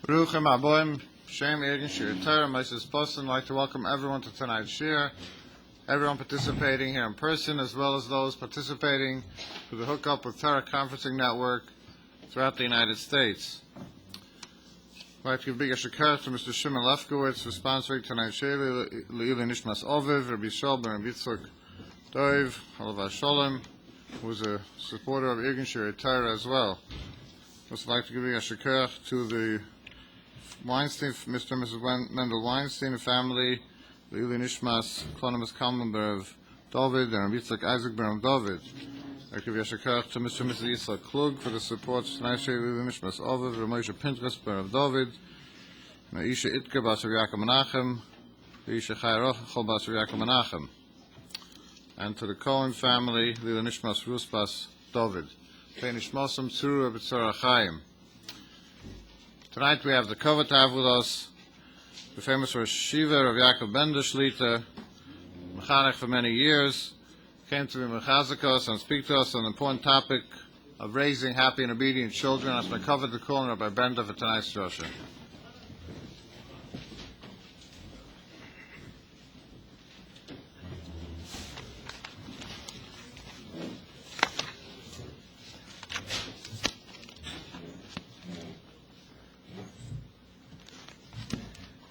Bruchim Aboim, Shem Irgun Shiurei Torah, Moses Bostoner. I'd like to welcome everyone to tonight's shir, everyone participating here in person, as well as those participating through the hookup with Torah Conferencing Network throughout the United States. I'd like to give big shakar to Mr. Shimon Lefkowitz for sponsoring tonight's shir, Le'ili Nishmas Oviv, Rabbi Shol Ben Yitzchak Doiv, Halav Sholem, who is a supporter of Irgun Shiurei Torah as well. I'd also like to give a shakar to the Weinstein, Mr. and Mrs. Mendel Weinstein, the family, Le'ili Nishmas, Klonimus Kalmenberg David, and Yitzchak Isaac Ben David. I give a shakar to Mr. and Mrs. Yitzchak Klug for the support to tonight's shir, Le'ili Nishmas Oviv, Ramosha Pinchas Ben David, Isha Itka Bas Yaakov Menachem, Isha Chayroch Chol Bas Yaakov Menachem. And to the Cohen family, Le'ili Nishmas Rus Bas David. Nishmasam Tzuru B'Tzara Chaim. Tonight we have the cover to have with us the famous Rosh Yeshiva, Rabbi Yaakov Bender Shlita, Mechanech for many years, came to be Mechazakos and speak to us on the important topic of raising happy and obedient children. I'm going to cover the call on Rabbi Bender for tonight's Rosh.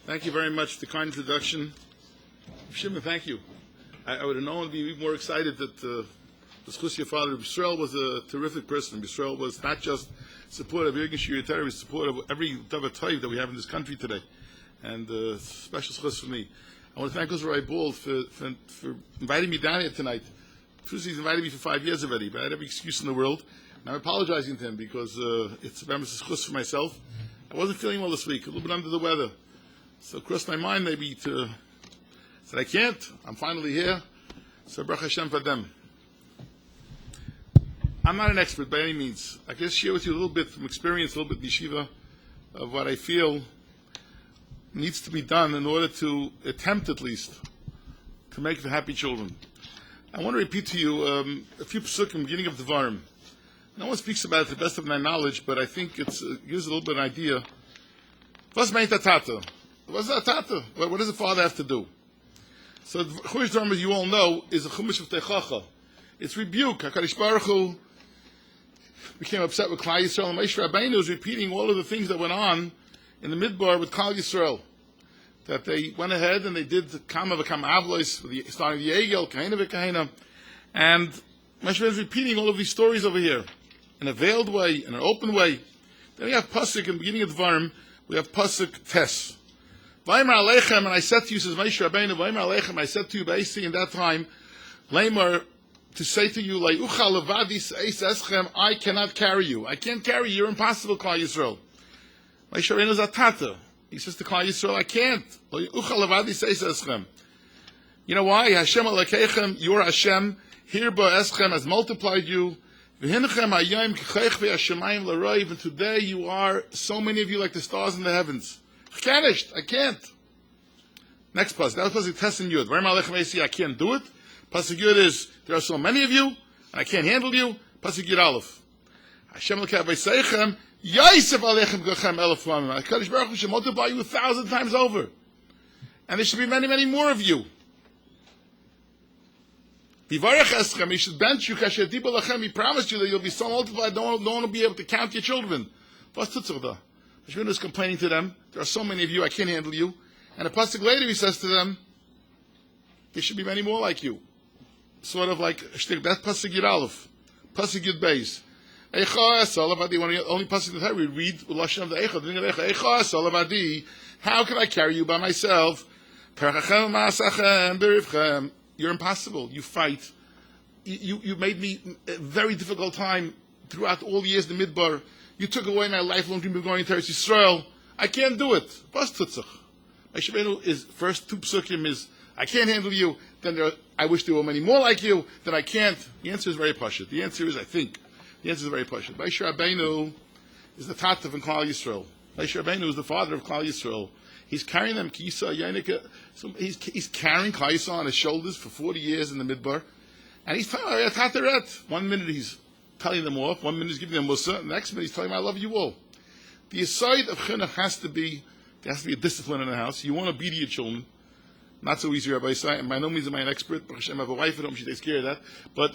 Thank you very much for the kind introduction. Shimon, thank you. I would have known to be even more excited that the Schus your father, Yisrael, was a terrific person. Yisrael was not just supportive of Irgun Shiurei Torah, he was supportive of every Davar Toiv that we have in this country today. And special Schus for me. I want to thank Rabbi Ball for inviting me down here tonight. Truthfully, he's invited me for 5 years already, but I had every excuse in the world. And I'm apologizing to him because it's a Schus for myself. I wasn't feeling well this week, a little bit under the weather. So it crossed my mind maybe to said I can't. I'm finally here. So Baruch Hashem for them. I'm not an expert by any means. I can just share with you a little bit from experience, a little bit in Yeshiva, of what I feel needs to be done in order to attempt at least to make the happy children. I want to repeat to you a few psukim beginning of the Dvarim. No one speaks about it to the best of my knowledge, but I think it gives a little bit of an idea. What's meint a tata? What's that tata? What does the father have to do? So the Chumash Dvarim, as you all know, is a Chumash of Teichacha. It's rebuke. HaKadosh Baruch Hu became upset with Klal Yisrael, and Moshe Rabbeinu was repeating all of the things that went on in the Midbar with Klal Yisrael. That they went ahead and they did the Kama v'Kama Avlos, starting the Egel, Kahina v'Kahina, and Moshe Rabbeinu is repeating all of these stories over here in a veiled way, in an open way. Then we have Pasuk in the beginning of Dvarim. We have Pasuk Tes. Vaymer Aleichem, and I said to you, says Moshe Rabbeinu, Vaymer Aleichem, I said to you, basically in that time, Lamar, to say to you, Ucha levadis eis eschem, I cannot carry you. I can't carry you. You're impossible, Klal Yisrael. Moshe Rabbeinu is a tata. He says to Klal Yisrael, I can't. Ucha levadis eis eschem. You know why? Hashem Alekeichem, your Hashem, Hirba eschem has multiplied you. V'hinchem hayom k'cheich v'yashemayim l'roiv, and today you are, so many of you like the stars in the heavens. I can't. Next pasuk. That was pasuk Tes and Yud. I can't do it. Pasuk Yud is there are so many of you, and I can't handle you. Pasuk Yud Aleph. Hashem l'kei v'seichem Yosef alechem gachem elef lamim. HaKadosh Baruch Hu should multiply you 1,000 times over, and there should be many, many more of you. Vivarech eschem. He should bench you. Kasher diba lachem. He promised you that you'll be so multiplied. No one will be able to count your children. What's tutzurda? Hashem is complaining to them, there are so many of you, I can't handle you. And a pasuk later he says to them, there should be many more like you. Sort of like, that pasuk Yud Aleph, pasuk Yud Beis. Eicha esalavadi, one of the only pasuk that we read, Lashon of the Eicha, Eicha esalavadi, how can I carry you by myself? You're impossible, you fight. You made me a very difficult time throughout all the years in the Midbar. You took away my lifelong dream of going to Eretz Yisrael. I can't do it. Pas tutzach. Moshe Rabbeinu is first two psukim is I can't handle you. Then I wish there were many more like you. Then I can't. The answer is very pashut. The answer is I think. The answer is very pashut. Moshe Rabbeinu is the tatav in Klal Yisrael. Moshe Rabbeinu is the father of Klal Yisrael. He's carrying them kisa yanika. So he's carrying Klal Yisrael on his shoulders for 40 years in the Midbar, and he's telling them 1 minute he's telling them off, 1 minute he's giving them musa, and the next minute he's telling them, I love you all. The aside of chinuch has to be a discipline in the house. You want to be to your children. Not so easy, Rabbi Yisai, and by no means am I an expert. Baruch Hashem, I have a wife at home, she takes care of that. But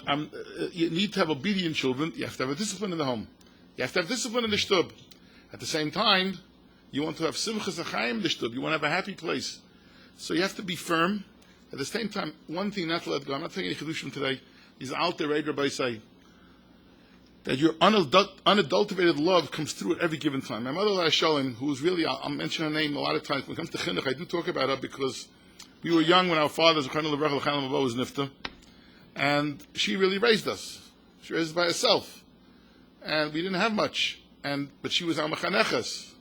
you need to have obedient children. You have to have a discipline in the home. You have to have discipline in the shtub. At the same time, you want to have simchas achayim in the shtub. You want to have a happy place. So you have to be firm. At the same time, one thing not to let go, I'm not taking any chidushim today, is unadulterated, Rabbi Yisai, that your unadulterated love comes through at every given time. My mother, Shalom, who was really, I'll mention her name a lot of times. When it comes to chinuch, I do talk about her because we were young when our fathers, was nifta, and she really raised us. She raised us by herself. And we didn't have much. But she was our mechaneches.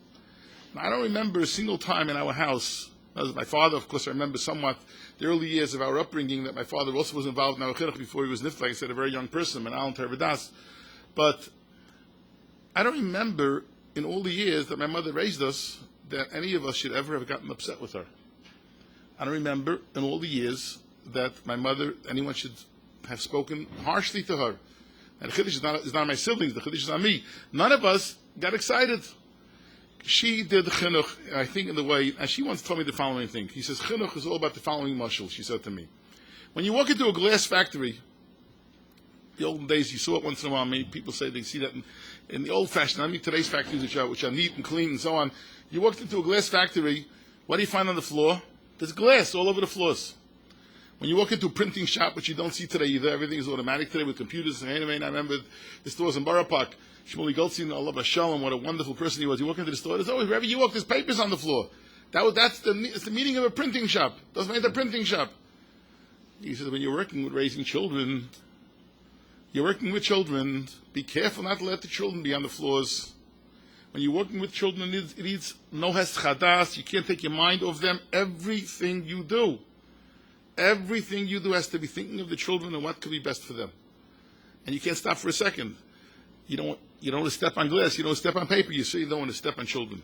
I don't remember a single time in our house. As my father, of course, I remember somewhat the early years of our upbringing that my father also was involved in our chinuch before he was nifta. Like I said, a very young person, an unadulterated das. But I don't remember in all the years that my mother raised us that any of us should ever have gotten upset with her. I don't remember in all the years that my mother, anyone should have spoken harshly to her. And the chiddush is not my siblings, the chiddush is on me. None of us got excited. She did chinuch, I think, in the way, and she once told me the following thing. He says, chinuch is all about the following mashal, she said to me. When you walk into a glass factory, the olden days, you saw it once in a while, many people say they see that in the old-fashioned, I mean today's factories which are neat and clean and so on. You walked into a glass factory, what do you find on the floor? There's glass all over the floors. When you walk into a printing shop, which you don't see today either, everything is automatic today with computers. And I remember the stores in Borough Park. Shmuley Goldstein, Allah Bashalom, what a wonderful person he was. You walk into the store, there's always, wherever you walk, there's papers on the floor. It's the meaning of a printing shop. Doesn't mean a printing shop. He says, when you're working with raising children, be careful not to let the children be on the floors. When you're working with children, it needs no hes chadas. You can't take your mind off them. Everything you do has to be thinking of the children and what could be best for them. And you can't stop for a second. You don't want to step on glass. You don't want to step on paper. You say you don't want to step on children.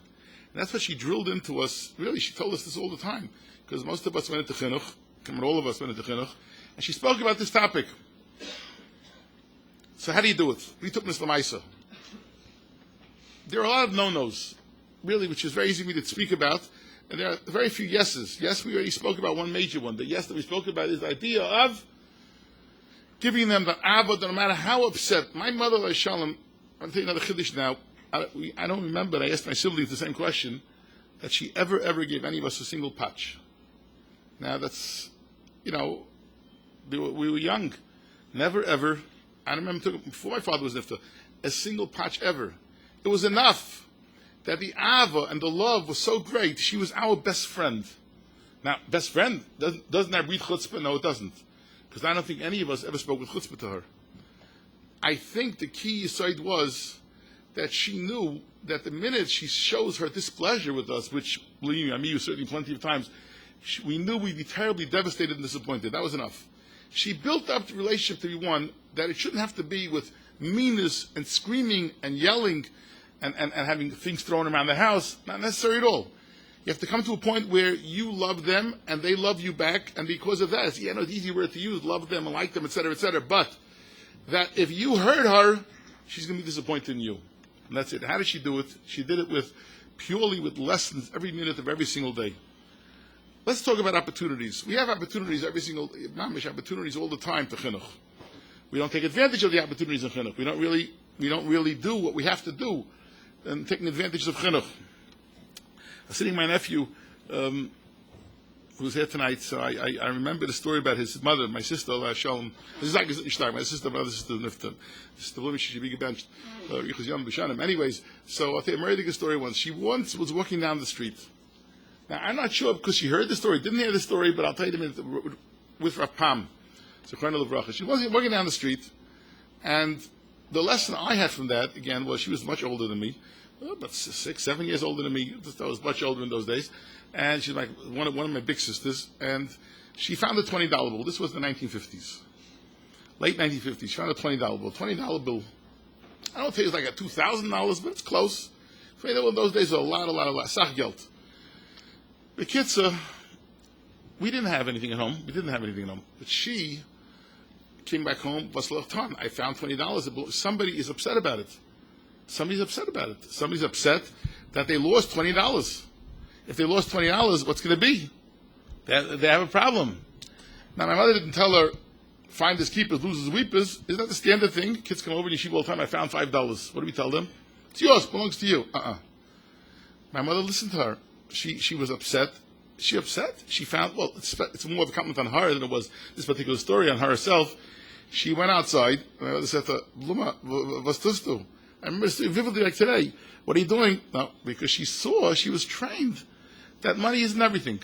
And that's what she drilled into us. Really, she told us this all the time. Because most of us went into chinuch. All of us went into chinuch. And she spoke about this topic. So how do you do it? We took Mr. Maisa. There are a lot of no-nos, really, which is very easy for me to speak about. And there are very few yeses. Yes, we already spoke about one major one. The yes that we spoke about is the idea of giving them the avod, no matter how upset. My mother, Shalom, I'm telling you another chiddush now. I don't remember, I asked my siblings the same question, that she ever gave any of us a single patch. Now that's, we were young. Never ever, I remember before my father was nifta, a single patch ever. It was enough that the ava and the love was so great, she was our best friend. Now, best friend, doesn't that breed chutzpah? No, it doesn't. Because I don't think any of us ever spoke with chutzpah to her. I think the key aside was that she knew that the minute she shows her displeasure with us, which, believe me, I mean you certainly plenty of times, we knew we'd be terribly devastated and disappointed. That was enough. She built up the relationship to be one that it shouldn't have to be with meanness and screaming and yelling and having things thrown around the house. Not necessary at all. You have to come to a point where you love them and they love you back, and because of that, it's an easy word to use, love them and like them, etc., etc. But that if you hurt her, she's going to be disappointed in you. And that's it. How did she do it? She did it purely with lessons every minute of every single day. Let's talk about opportunities. We have opportunities opportunities all the time to chinuch. We don't take advantage of the opportunities in chinuch. We don't really do what we have to do in taking advantage of chinuch. I was sitting with my nephew, who's here tonight, so I remember the story about his mother, my sister, Shalom. This is like my sister, brother, sister, Nifton. Sister, she should be benched. Anyways, so I'll tell you a very good story once. She once was walking down the street. Now, I'm not sure because she heard the story, didn't hear the story, but I'll tell you with Rav Pam. So, she was walking down the street, and the lesson I had from that, again, was she was much older than me, about 6, 7 years older than me. I was much older in those days. And she's like one of my big sisters, and she found a $20 bill. This was the 1950s, late 1950s. She found a $20 bill. $20 bill. I don't tell you it's like a $2,000, but it's close. $20 in those days was a lot. Sach geld. The kids, we didn't have anything at home. But she came back home. I found $20. Somebody is upset about it. Somebody's upset about it. Somebody's upset that they lost $20. If they lost $20, what's going to be? They have a problem. Now, my mother didn't tell her, find his keepers, lose his weepers. Isn't that the standard thing? Kids come over in yeshiva all the time, I found $5. What do we tell them? It's yours, belongs to you. My mother listened to her. She was upset. She upset? She found, well, it's more of a comment on her than it was this particular story on herself. She went outside, and my mother said to her, Luma, was tust du? I remember vividly like today. What are you doing? No, because she was trained that money isn't everything.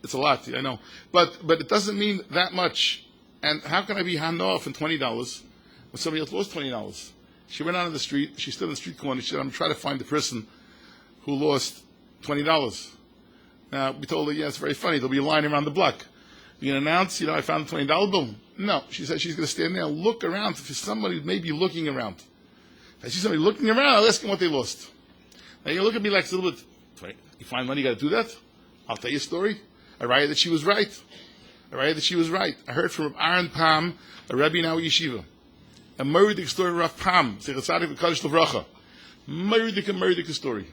It's a lot, I know. But it doesn't mean that much. And how can I be hanoah from $20 when somebody else lost $20? She went out on the street. She stood on the street corner. She said, I'm trying to find the person who lost $20. Now, we told her, yeah, it's very funny. There'll be a line around the block. You can announce, I found the $20 bill. No. She said she's going to stand there and look around for somebody who may be looking around. If I see somebody looking around, I'll ask them what they lost. Now, you look at me like it's a little bit, you find money, you got to do that? I'll tell you a story. I write that she was right. I heard from Aaron Pam, a Rebbe now at Yeshiva. A Meridic story of Rav Pam, Sechasadik V'Kadosh L'Vracha. Meridic story.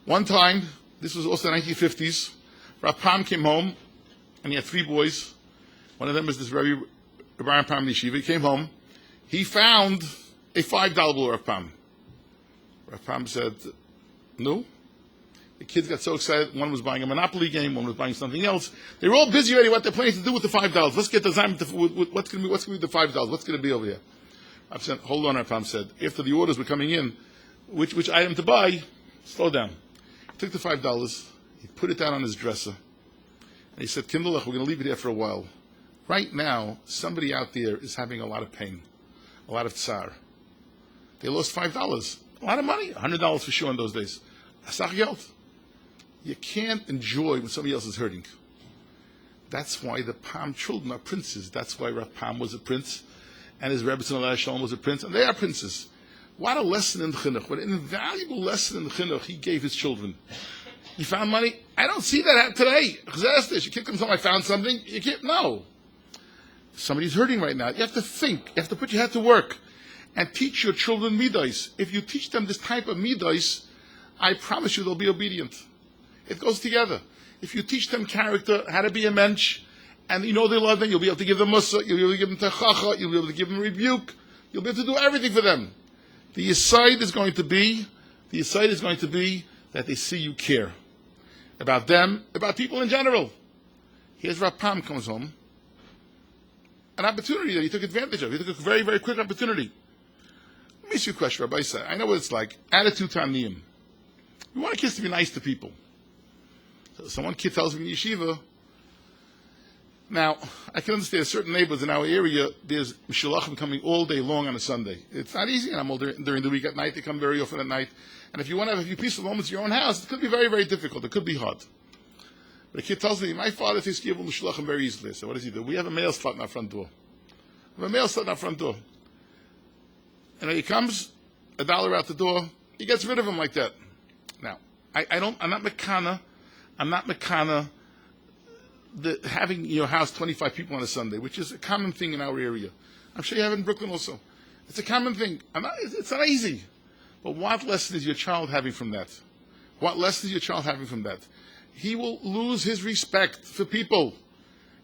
One time, this was also the 1950s, Rav Pam came home, and he had 3 boys. One of them was this Rabbi Aaron Pam in Yeshiva. He came home. He found a $5 bill, Rav Pam. Rav Pam said, no. The kids got so excited. One was buying a Monopoly game. One was buying something else. They were all busy already what they're planning to do with the $5. Let's get the time. What's going to be with the $5? What's going to be over here? I said, hold on, Rav Pam said. After the orders were coming in, which item to buy? Slow down. He took the $5. He put it down on his dresser. And he said, Kindlech, we're going to leave it here for a while. Right now, somebody out there is having a lot of pain, a lot of tsar. They lost $5. A lot of money. $100 for sure in those days. Asach Geld. You can't enjoy when somebody else is hurting. That's why the Pam children are princes. That's why Rav Pam was a prince, and his Rebbe Tzon Shalom was a prince, and they are princes. What a lesson in chinuch! What an invaluable lesson in chinuch he gave his children. You found money? I don't see that today. You can't come tell I found something. You can't. No. Somebody's hurting right now. You have to think. You have to put your head to work and teach your children midos. If you teach them this type of midos, I promise you they'll be obedient. It goes together. If you teach them character, how to be a mensch, and they love them, you'll be able to give them musa, you'll be able to give them techacha, you'll be able to give them rebuke, you'll be able to do everything for them. The yesod is going to be that they see you care about them, about people in general. Here's Rav Pam comes home. An opportunity that he took advantage of. He took a very, very quick opportunity. Let me ask you a question, Rabbi Isa. I know what it's like. Attitude taniyim. We want kids to be nice to people. So kid tells me in yeshiva. Now, I can understand certain neighbors in our area, there's mishalachim coming all day long on a Sunday. It's not easy, and I'm all during the week at night. They come very often at night. And if you want to have a few peaceful moments in your own house, it could be very, very difficult. It could be hard. But a kid tells me, my father takes care of mishalachim very easily. So what does he do? We have a mail slot in our front door. And he comes, $1 out the door, he gets rid of him like that. Now, I'm not mekana having your house 25 people on a Sunday, which is a common thing in our area. I'm sure you have it in Brooklyn also. It's a common thing. It's not easy. But what lesson is your child having from that? He will lose his respect for people.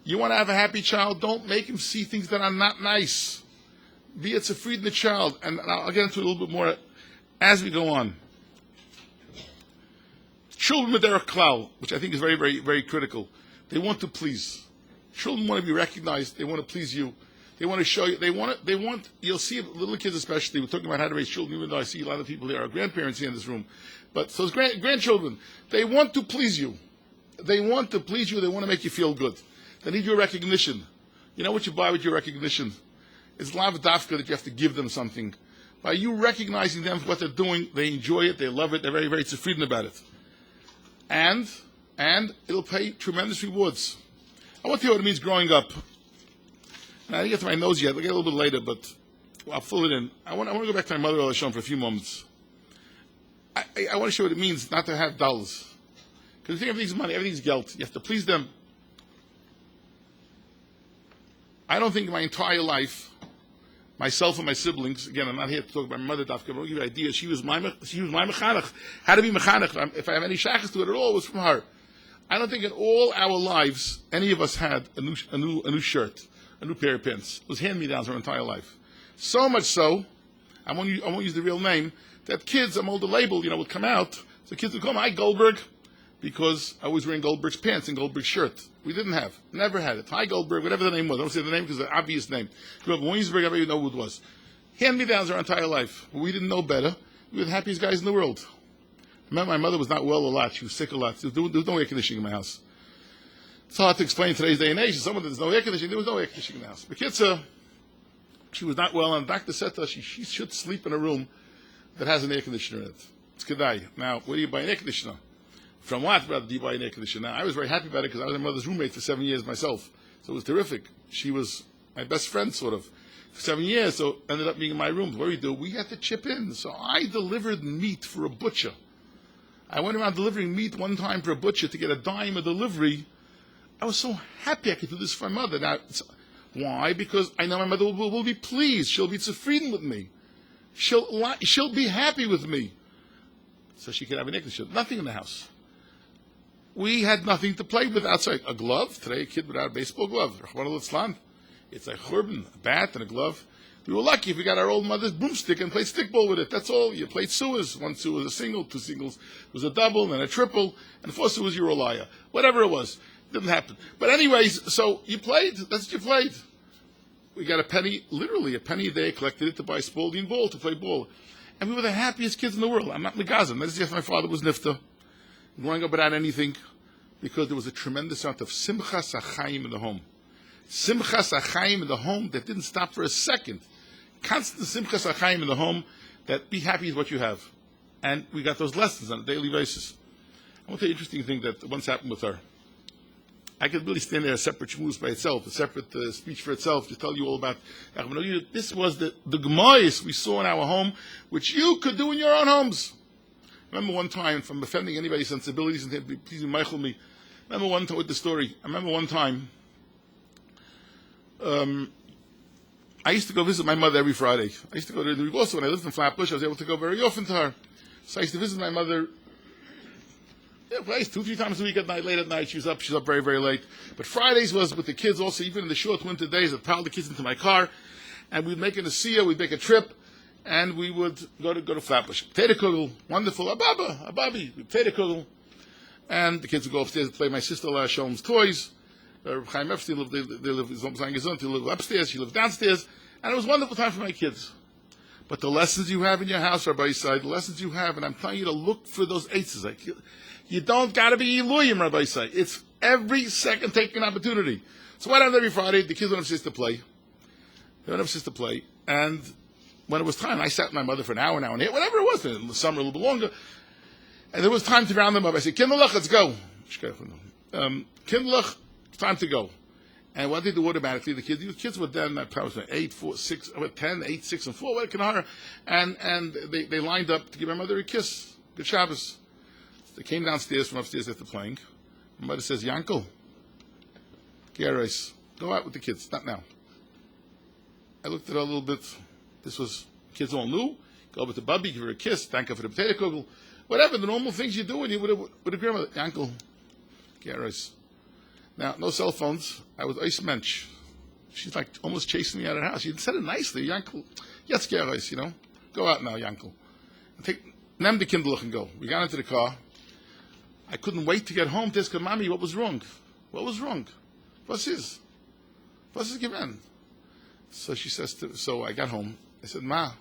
You want to have a happy child, don't make him see things that are not nice. Be it a freed the child. And I'll get into it a little bit more as we go on. Children with their klal, which I think is very, very, very critical. They want to please. Children want to be recognized. They want to please you. They want to show you. They want, you'll see little kids especially. We're talking about how to raise children, even though I see a lot of people here, our grandparents here in this room. But so grandchildren, they want to please you. They want to make you feel good. They need your recognition. You know what you buy with your recognition? It's lav dafka that you have to give them something. By you recognizing them for what they're doing, they enjoy it, they love it, they're very, very tzufriden about it. And it'll pay tremendous rewards. I want to hear what it means growing up. Now, I didn't get to my nose yet. We'll get a little bit later, but I'll fill it in. I want to go back to my mother Hashem for a few moments. I want to show what it means not to have dollars. Because you think everything's money, everything's geld. You have to please them. I don't think in my entire life myself and my siblings, again, I'm not here to talk about my mother, Dafka, but I'll give you an idea. She was my mechanech. How to be mechanech. If I have any shachas to it at all, it was from her. I don't think in all our lives, any of us had a new shirt, a new pair of pants. It was hand-me-downs our entire life. So much so, I won't use the real name, that kids, I'm older label, would come out. So kids would come, hi, Goldberg, because I was wearing Goldberg's pants and Goldberg's shirt. We didn't have, never had it. Hi, Goldberg, whatever the name was. I don't say the name because it's an obvious name. Grew up in Williamsburg, everybody know who it was. Hand-me-downs our entire life. We didn't know better. We were the happiest guys in the world. I remember my mother was not well a lot. She was sick a lot. There was no air conditioning in my house. It's hard to explain today's day and age. Someone there's no air conditioning. There was no air conditioning in the house. But Kitsa, she was not well, and the doctor said to her she should sleep in a room that has an air conditioner in it. It's Kedai. Now, where do you buy an air conditioner? From what, brother, do you buy an air conditioner? Now, I was very happy about it because I was my mother's roommate for 7 years myself. So it was terrific. She was my best friend, sort of, for 7 years. So ended up being in my room. What do we do? We had to chip in. So I delivered meat for a butcher. I went around delivering meat one time for a butcher to get a dime a delivery. I was so happy I could do this for my mother. Now, why? Because I know my mother will be pleased. She'll be tzufreden with me. She'll be happy with me. So she could have an air conditioner. Nothing in the house. We had nothing to play with outside. A glove. Today, a kid without a baseball glove. It's like churban, a bat and a glove. We were lucky if we got our old mother's broomstick and played stickball with it. That's all. You played suas. One sua was a single, two singles was a double, and a triple, and 4 suas you were a liar. Whatever it was. It didn't happen. But anyways, so you played. That's what you played. We got a penny, literally a penny a day, collected it to buy a Spalding ball, to play ball. And we were the happiest kids in the world. I'm not Megazim. That is if my father was nifta. Growing up without anything, because there was a tremendous amount of simchas achayim in the home. Simchas achayim in the home that didn't stop for a second. Constant simchas achayim in the home, that be happy with what you have. And we got those lessons on a daily basis. I want to tell you an interesting thing that once happened with her. I could really stand there a separate shmuz by itself, a separate speech for itself, to tell you all about. This was the gemayis we saw in our home, which you could do in your own homes. Remember one time, from offending anybody's sensibilities, and please Michael me. Remember one time with the story. I remember one time. I used to go visit my mother every Friday. I used to go to the also when I lived in Flatbush. I was able to go very often to her. So I used to visit my mother. Place 2-3 times a week at night, late at night. She was up very, very late. But Fridays was with the kids also, even in the short winter days. I'd pile the kids into my car, and we'd make a nasiya, we'd make a trip, and we would go to Flatbush. Potato kugel, wonderful, a babi, potato kugel. And the kids would go upstairs to play my sister Lara Sholm's toys. Chaim Epstein lived, they lived upstairs, she lived downstairs, and it was a wonderful time for my kids. But the lessons you have in your house, Rabbi Yisai, the lessons you have, and I'm telling you to look for those eitzes. You don't got to be Iluyim, Rabbi Yisai. It's every second taking an opportunity. So what happened every Friday? The kids went upstairs to play. And when it was time, I sat with my mother for an hour and a half, whatever it was, in the summer a little bit longer. And there was time to round them up. I said, Kindlech, let's go. Kindlech, it's time to go. And what they do automatically, the kids were then, probably 8, 4, 6, 10, 8, 6, and 4, and they lined up to give my mother a kiss. Good Shabbos. They came downstairs from upstairs after playing. My mother says, Yankel, Gerais, go out with the kids, not now. I looked at her a little bit. This was, kids all knew. Go over to Bubby, give her a kiss, thank her for the potato kugel. Whatever, the normal things you do with a grandmother. Yankel, Gerais. Now, no cell phones. I was ice mensch. She's like almost chasing me out of the house. She said it nicely, Yankel. Yes, Gerais, Go out now, Yankel. Nem the Kindlech and go. We got into the car. I couldn't wait to get home to ask her, Mommy, what was wrong? What was wrong? Was given? So she says, so I got home. I said, Ma,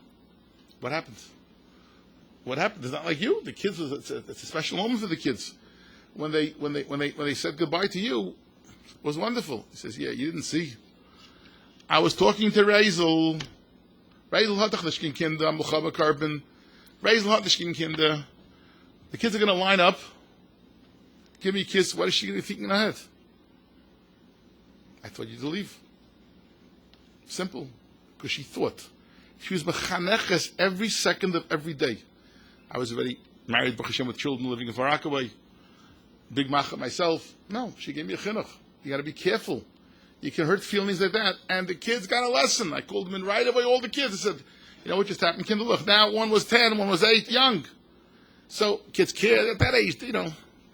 what happened? What happened? It's not like you. The kids, it's a special moment for the kids. When they said goodbye to you, it was wonderful. He says, yeah, you didn't see. I was talking to Reisel. Reisel hat doch nicht Kinder, Muchaba Carbon. Reisel hat nicht Kinder. The kids are going to line up. Give me a kiss. What is she going to think in her head? I thought you to leave. Simple. Because she thought. She was mechaneches every second of every day. I was already married, Baruch Hashem, with children living in Far Rockaway. Big macha myself. No, she gave me a chinuch. You got to be careful. You can hurt feelings like that. And the kids got a lesson. I called them in right away, all the kids. I said, you know what just happened, Kinder? Look, now one was 10, one was 8, young. So kids care at that age,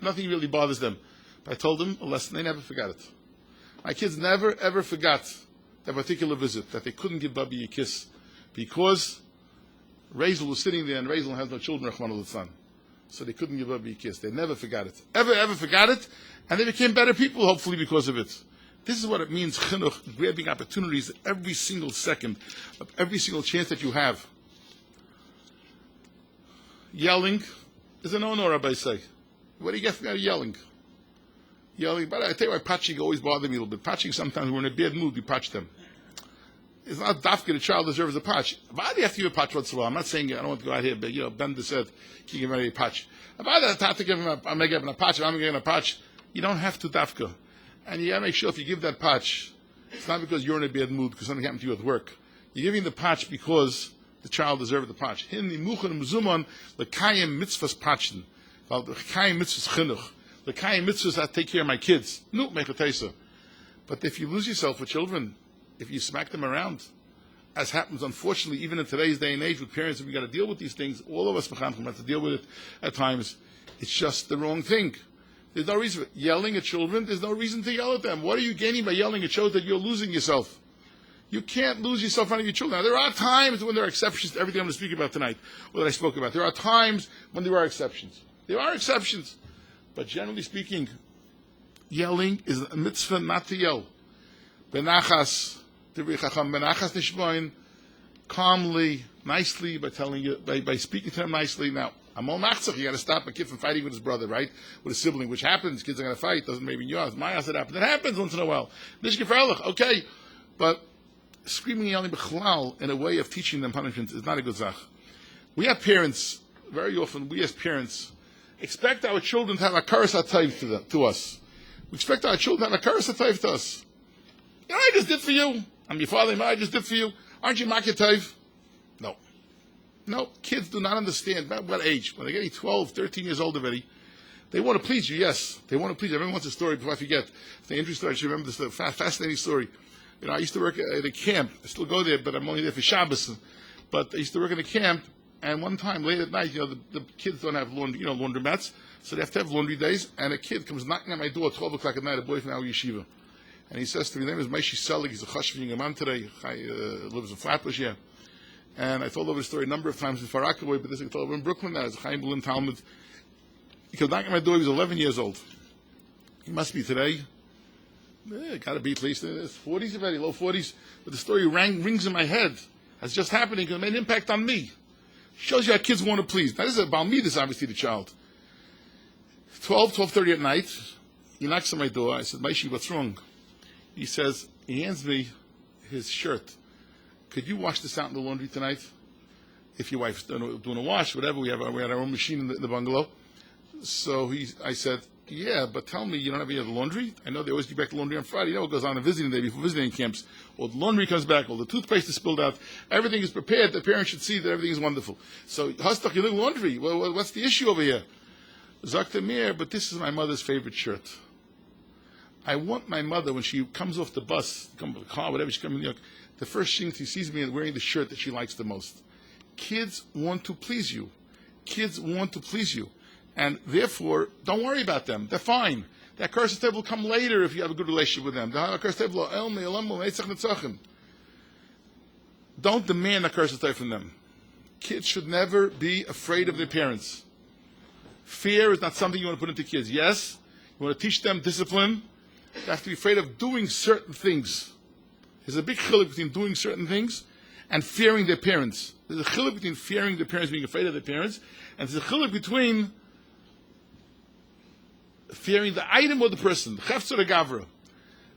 nothing really bothers them. But I told them a lesson, they never forgot it. My kids never, ever forgot that particular visit, that they couldn't give Bubby a kiss because Razel was sitting there and Razel has no children, Rahman al-San. So they couldn't give Bubby a kiss. They never forgot it. Ever forgot it. And they became better people, hopefully, because of it. This is what it means, chinuch, grabbing opportunities every single second, of every single chance that you have. Yelling is a no-no, Rabbi say. What do you get from that yelling? Yelling, but I tell you why patching always bothered me a little bit. Patching, sometimes we're in a bad mood, we patch them. It's not dafka, the child deserves a patch. Why do you have to give a patch once in a while? I'm not saying, I don't want to go out here, but, Bender said, you give him a patch. Why do I have to give him I'm going to give him a patch, if I'm going to give him a patch? You don't have to dafka. And you got to make sure if you give that patch, it's not because you're in a bad mood, because something happened to you at work. You're giving the patch because the child deserves the patch. Hin nimuchen mzuman lekayim mitzvahs patchen. The kayim mitzvahs chinuch. The kayim mitzvahs I take care of my kids. No, mechatesa. But if you lose yourself with children, if you smack them around, as happens unfortunately even in today's day and age with parents, we got to deal with these things. All of us have to deal with it at times. It's just the wrong thing. There's no reason for yelling at children. There's no reason to yell at them. What are you gaining by yelling? It shows that you're losing yourself. You can't lose yourself in front of your children. Now, there are times when there are exceptions to everything I'm going to speak about tonight, or that I spoke about. There are times when there are exceptions. There are exceptions. But generally speaking, yelling is a mitzvah not to yell. Benachas, benachas nishboin, calmly, nicely, by speaking to them nicely. Now, I'm all machzach. You got to stop a kid from fighting with his brother, right? With a sibling, which happens. Kids are going to fight. Doesn't maybe in yours. My house it happens. It happens once in a while. Okay, but screaming and yelling b'chalal in a way of teaching them punishments is not a good zach. We have parents. Very often, we as parents expect our children to have a karas hatayv to us. We expect our children to have a karas hatayv to us. You know, I just did for you. I'm your father. I just did for you. Aren't you makatayv? No, kids do not understand. At what age? When they're getting 12, 13 years old already, they want to please you, yes. They want to please you. Everyone wants a story before I forget. If they're interested, I should remember this fascinating story. I used to work at a camp. I still go there, but I'm only there for Shabbos. But I used to work in a camp, and one time, late at night, the kids don't have laundromats, so they have to have laundry days, and a kid comes knocking at my door at 12 o'clock at night, a boy from our yeshiva. And he says to me, his name is Maishi Selig, he's a chashv young man today, lives in Flatbush here. And I told over the story a number of times in Far Rockaway, but this I told over in Brooklyn now, as a Chaim Berlin Talmud. He comes knocking at my door, he was 11 years old. He must be today, got to be at least in his 40s already, low 40s. But the story rings in my head. It's just happening because it made an impact on me. Shows you how kids want to please. Now this is about me, this is obviously the child. 12:30 at night, he knocks on my door. I said, Maishi, what's wrong? He says, he hands me his shirt. Could you wash this out in the laundry tonight? If your wife's doing a wash, whatever, we had our own machine in the bungalow. So I said, yeah, but tell me, you don't have any of the laundry? I know they always give back the laundry on Friday. You know what goes on a visiting day before visiting camps. All the laundry comes back, all the toothpaste is spilled out, everything is prepared. The parents should see that everything is wonderful. So, Hastach, you look laundry. Well, what's the issue over here? Zakta Mir, but this is my mother's favorite shirt. I want my mother, when she comes off the bus, come to the car, whatever, she comes in New York, the first thing she sees me wearing the shirt that she likes the most. Kids want to please you. Kids want to please you. And therefore, don't worry about them. They're fine. That curse will come later if you have a good relationship with them. Don't demand a curse from them. Kids should never be afraid of their parents. Fear is not something you want to put into kids. Yes, you want to teach them discipline. They have to be afraid of doing certain things. There's a big chiluk between doing certain things and fearing their parents. There's a chiluk between fearing their parents, being afraid of their parents, and there's a chiluk between fearing the item or the person, the chefs or the gavra.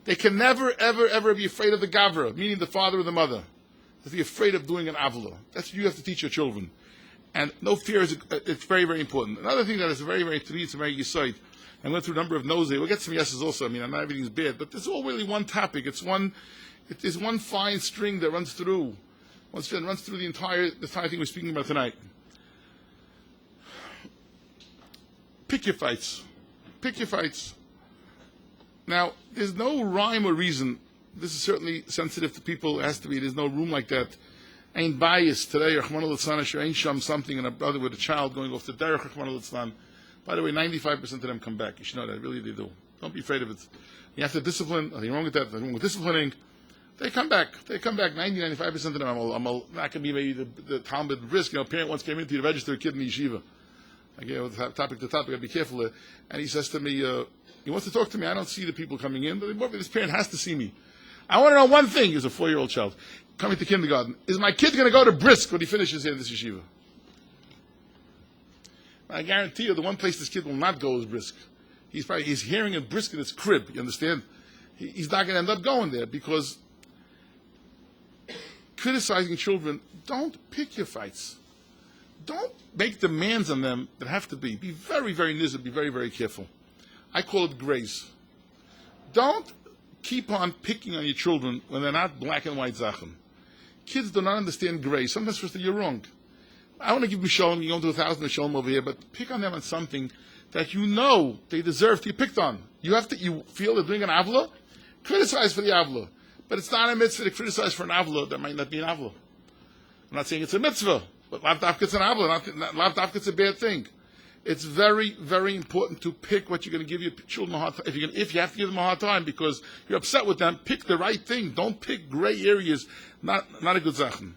They can never, ever, ever be afraid of the gavra, meaning the father or the mother. They have to be afraid of doing an avla. That's what you have to teach your children. And no fear it's very, very important. Another thing that is very, very, to me, it's a very yisoid. I went through a number of nosei. We'll get some yeses also. I mean, not everything's bad, but it's all really one topic. It is one fine string that runs through. One string runs through the entire thing we're speaking about tonight. Pick your fights. Pick your fights. Now, there's no rhyme or reason this is certainly sensitive to people. It has to be. There's no room like that. Ain't biased today. Rahman al ain't sham something, and a brother with a child going off to Derech Rahman al. By the way, 95% of them come back. You should know that. Really, they do. Don't be afraid of it. You have to discipline. Nothing wrong with that. Nothing wrong with disciplining. They come back. 95% of them. I'm not going to be maybe the Talmud risk. A parent once came in to register a kid in the yeshiva. I gave topic to topic. I'd be careful there. And he says to me, he wants to talk to me. I don't see the people coming in, but this parent has to see me. I want to know one thing. He's a 4-year-old child coming to kindergarten. Is my kid going to go to Brisk when he finishes here in this yeshiva? I guarantee you, the one place this kid will not go is Brisk. He's hearing in Brisk in his crib. You understand? He's not going to end up going there because criticizing children, don't pick your fights. Don't make demands on them that have to be. Be very, very nizib. Be very, very careful. I call it grace. Don't keep on picking on your children when they're not black and white zachem. Kids do not understand grace. Sometimes first you're wrong. I want to give you shalom. You go to 1,000 shalom over here, but pick on them on something that you know they deserve to be picked on. You feel they're doing an avla, criticize for the avla. But it's not a mitzvah to criticize for an avla that might not be an avla. I'm not saying it's a mitzvah, but lav dafka it's an avla, lav dafka it's a bad thing. It's very, very important to pick what you're going to give your children a hard time. If you have to give them a hard time because you're upset with them, pick the right thing. Don't pick gray areas. Not a good zachen.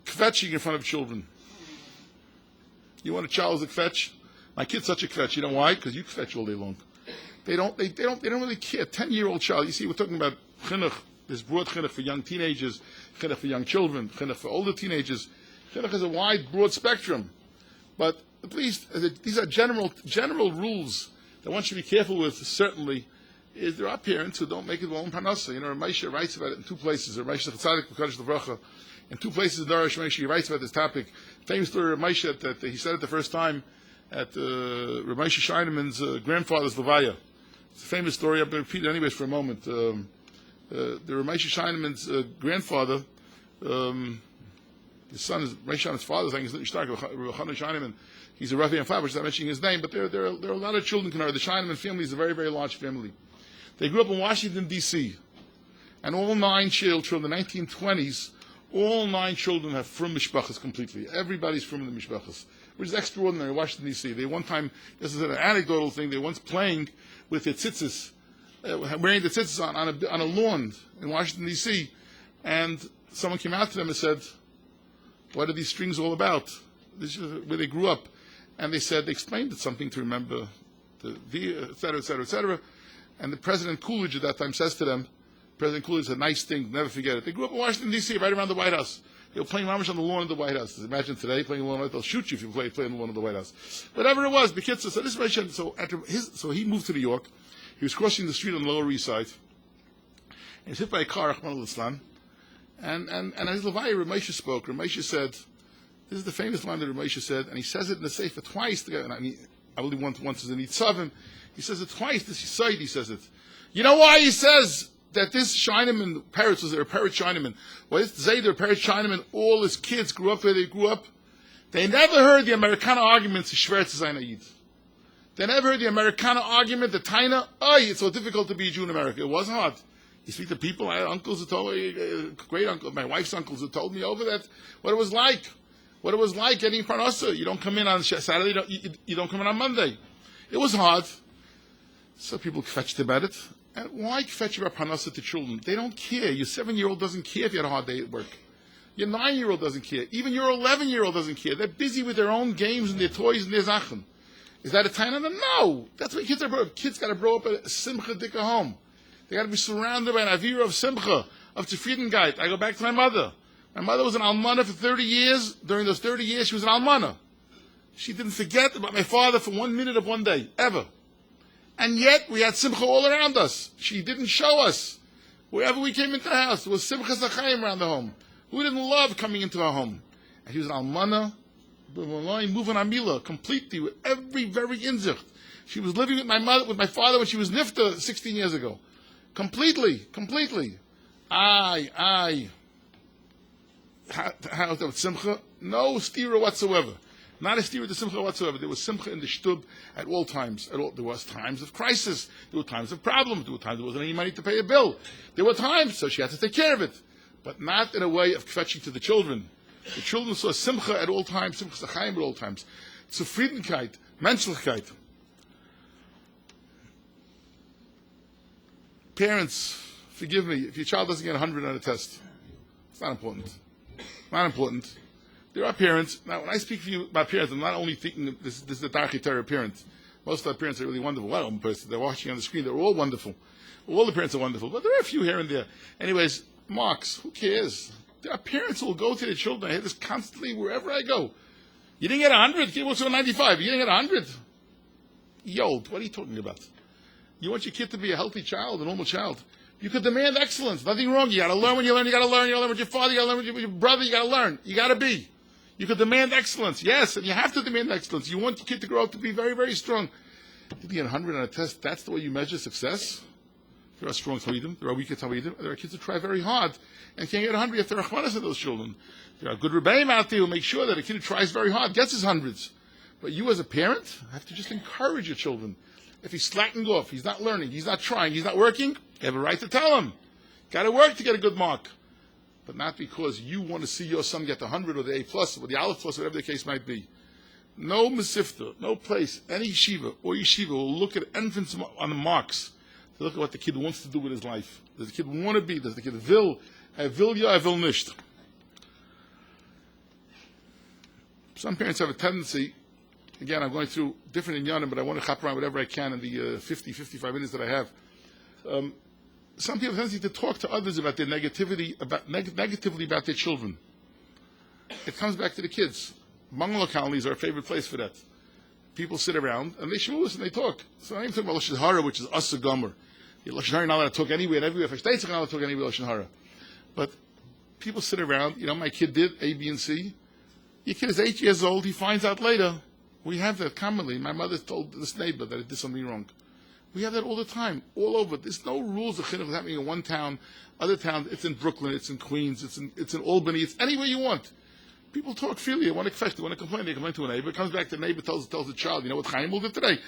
Kvetching in front of children. You want a child who's a kvetch? My kid's such a kvetch. You know why? Because you kvetch all day long. They don't really care. 10-year-old child. You see, we're talking about chinuch. There's broad chinuch for young teenagers, chinuch for young children, chinuch for older teenagers. Chinuch has a wide, broad spectrum. But at least these are general rules that one should be careful with. Certainly, is there are parents who don't make it well in Parnassa. You know, Ramesha writes about it in 2 places. Ramesha Tzadik B'Kadosh L'Vracha. In 2 places in Darchei, he writes about this topic. Famous story of Ramesha that he said it the first time at Ramesha Scheinemann's grandfather's levaya. It's a famous story. I'm going to repeat it anyways for a moment. The Ramesha Scheinemann's grandfather. His son is Ramesha's father. I think he's Scheinemann. He's a Rabbi Yaakov, which is not mentioning his name, but there are a lot of children. The Scheinemann family is a very, very large family. They grew up in Washington, D.C., and all 9 children, in the 1920s, all 9 children have from mishpachas completely. Everybody's from the mishpachas, which is extraordinary in Washington, D.C. They one time, this is an anecdotal thing, they once playing with their tzitzis, wearing the tzitzis on a lawn in Washington, D.C., and someone came out to them and said, what are these strings all about? This is where they grew up. And they explained it something to remember the et cetera, et cetera, et cetera. And the President Coolidge at that time says to them, President Coolidge said, nice thing, never forget it. They grew up in Washington, D.C., right around the White House. They were playing mamish on the lawn of the White House. Imagine today playing on the lawn of the White House. They'll shoot you if you play on the lawn of the White House. Whatever it was, Bekitza, so this is so he moved to New York. He was crossing the street on the Lower East Side. And he was hit by a car, Rahman al-Islam. And as Levi Ramesha spoke, Ramesha said, this is the famous line that Ramesha said, and he says it in the Sefer twice. And I believe once is in Yitzavim. He says it twice. This side he says it. You know why he says that this Scheinemann, Peretz was a Peretz Scheinemann. Well, this Zayder, Peretz Scheinemann, all his kids grew up where they grew up. They never heard the Americana arguments of Schwer zu sein Ayid. They never heard the Americana argument, the Taina, it's so difficult to be a Jew in America. It wasn't hard. You speak to people, I had uncles who told me, great uncle, my wife's uncles who told me over that, what it was like. What it was like getting Parnassa. You don't come in on Saturday, you don't come in on Monday. It was hard. So people fetched about it. And why fetch about Parnassa to children? They don't care. Your 7-year-old doesn't care if you had a hard day at work. Your 9-year-old doesn't care. Even your 11-year-old doesn't care. They're busy with their own games and their toys and their zachen. Is that a time on them? No. That's what kids are. Kids got to grow up at a simcha dika home. They got to be surrounded by an avira of simcha, of zufriedenkeit. I go back to my mother. My mother was an almana for 30 years. During those 30 years, she was an almana. She didn't forget about my father for 1 minute of one day, ever. And yet, we had simcha all around us. She didn't show us. Wherever we came into the house, there was simcha zachayim around the home. Who didn't love coming into our home? And she was an almana, moving amila, completely, with every very inzicht. She was living with my father when she was nifta 16 years ago. Completely. How's that with simcha? No stira whatsoever. Not a steer with the simcha whatsoever. There was simcha in the shtub at all times. There was times of crisis. There were times of problems. There were times there wasn't any money to pay a bill. There were times, so she had to take care of it. But not in a way of kvetching to the children. The children saw simcha at all times, simcha zachayim at all times. Zufriedenkeit, Menschlichkeit. Parents, forgive me, if your child doesn't get 100 on a test, it's not important. Not important. There are parents, now when I speak for you about parents, I'm not only thinking this is the Darchei Torah parent. Most of our parents are really wonderful. Well, they're watching on the screen, they're all wonderful. All the parents are wonderful, but there are a few here and there. Anyways, marks, who cares? There are parents who will go to their children. I hear this constantly wherever I go. You didn't get 100, kid was 95. You didn't get 100. Yo, what are you talking about? You want your kid to be a healthy child, a normal child. You could demand excellence. Nothing wrong. You got to learn when you learn. You got to learn. You got to learn with your father. You got to learn with your brother. You got to learn. You got to be. You could demand excellence. Yes, and you have to demand excellence. You want your kid to grow up to be very, very strong. Did you get 100 on a test? That's the way you measure success? There are strong Talmidim. There are weaker Talmidim. There are kids who try very hard and can't get 100 if they're Rachmanis of those children. There are good Rebbeim out there who make sure that a kid who tries very hard gets his hundreds. But you as a parent have to just encourage your children. If he's slacking off, he's not learning, he's not trying, he's not working, you have a right to tell him. Got to work to get a good mark. But not because you want to see your son get the 100 or the A+, or the Aleph+, whatever the case might be. No Mesifta, no place, any yeshiva or yeshiva will look at infants on the marks to look at what the kid wants to do with his life. Does the kid want to be? Does the kid will ja, will nicht? Some parents have a tendency, again, I'm going through different inyanim, but I want to chop around whatever I can in the 55 minutes that I have. Some people have a tendency to talk to others about their negativity about their children. It comes back to the kids. Bungalow colonies are a favorite place for that. People sit around and they shmooze and they talk. So I'm talking about Lashon Hara, which is Asa Gomer. Lashon Hara not allowed to talk anywhere and everywhere. If I not allowed to talk anywhere, Lashon Hara. But people sit around, my kid did A, B, and C. Your kid is 8 years old, he finds out later. We have that commonly. My mother told this neighbor that it did something wrong. We have that all the time, all over. There's no rules of chinuch happening in one town, other town. It's in Brooklyn, it's in Queens, it's in Albany, it's anywhere you want. People talk freely. They want to kvesh, they want to complain. They complain to a neighbor. Comes back, the neighbor tells the child, what Chaim will did today?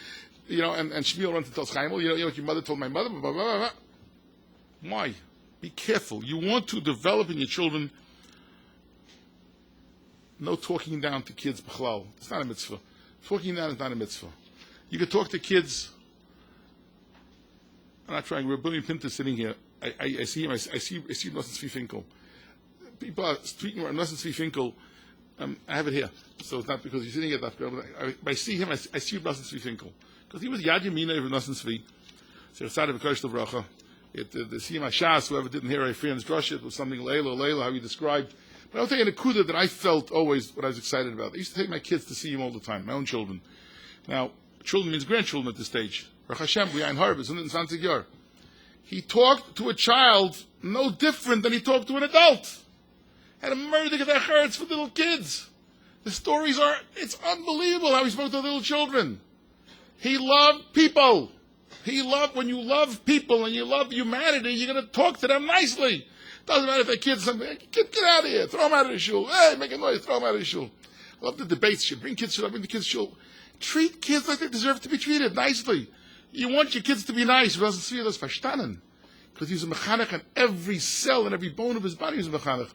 And Shmuel runs and tells Chaim, you know what your mother told my mother? Blah, blah, blah, blah. Why? Be careful. You want to develop in your children no talking down to kids. B'chlal. It's not a mitzvah. Talking down is not a mitzvah. You can talk to kids. I'm not trying. Rabbi Pinter sitting here. I see him. I see Nosson Tzvi Finkel. People are speaking about Nosson Tzvi Finkel. I have it here, so it's not because he's sitting at that. I see him. I see Nosson Tzvi Finkel because he was Yad Yamina of Nosson Tzvi. So Tzad of Kodesh Livracha. The Siyam Hashas, whoever didn't hear Ephraim's drush, it was something Leila, how he described. But I'll tell you an akuda that I felt always what I was excited about. I used to take my kids to see him all the time, my own children. Now, children means grandchildren at this stage. Baruch Hashem, we are in Harvard, 120 years. He talked to a child no different than he talked to an adult. Had a murder that hurts for little kids. The stories are, it's unbelievable how he spoke to little children. He loved people. When you love people and you love humanity, you're going to talk to them nicely. Doesn't matter if they're kids, something, get out of here, throw them out of the shul. Hey, make a noise, throw them out of the shul. I love the debates. You bring kids to bring the kids to shul. Treat kids like they deserve to be treated, nicely. You want your kids to be nice. Because he's a mechanech and every cell and every bone of his body is a mechanech.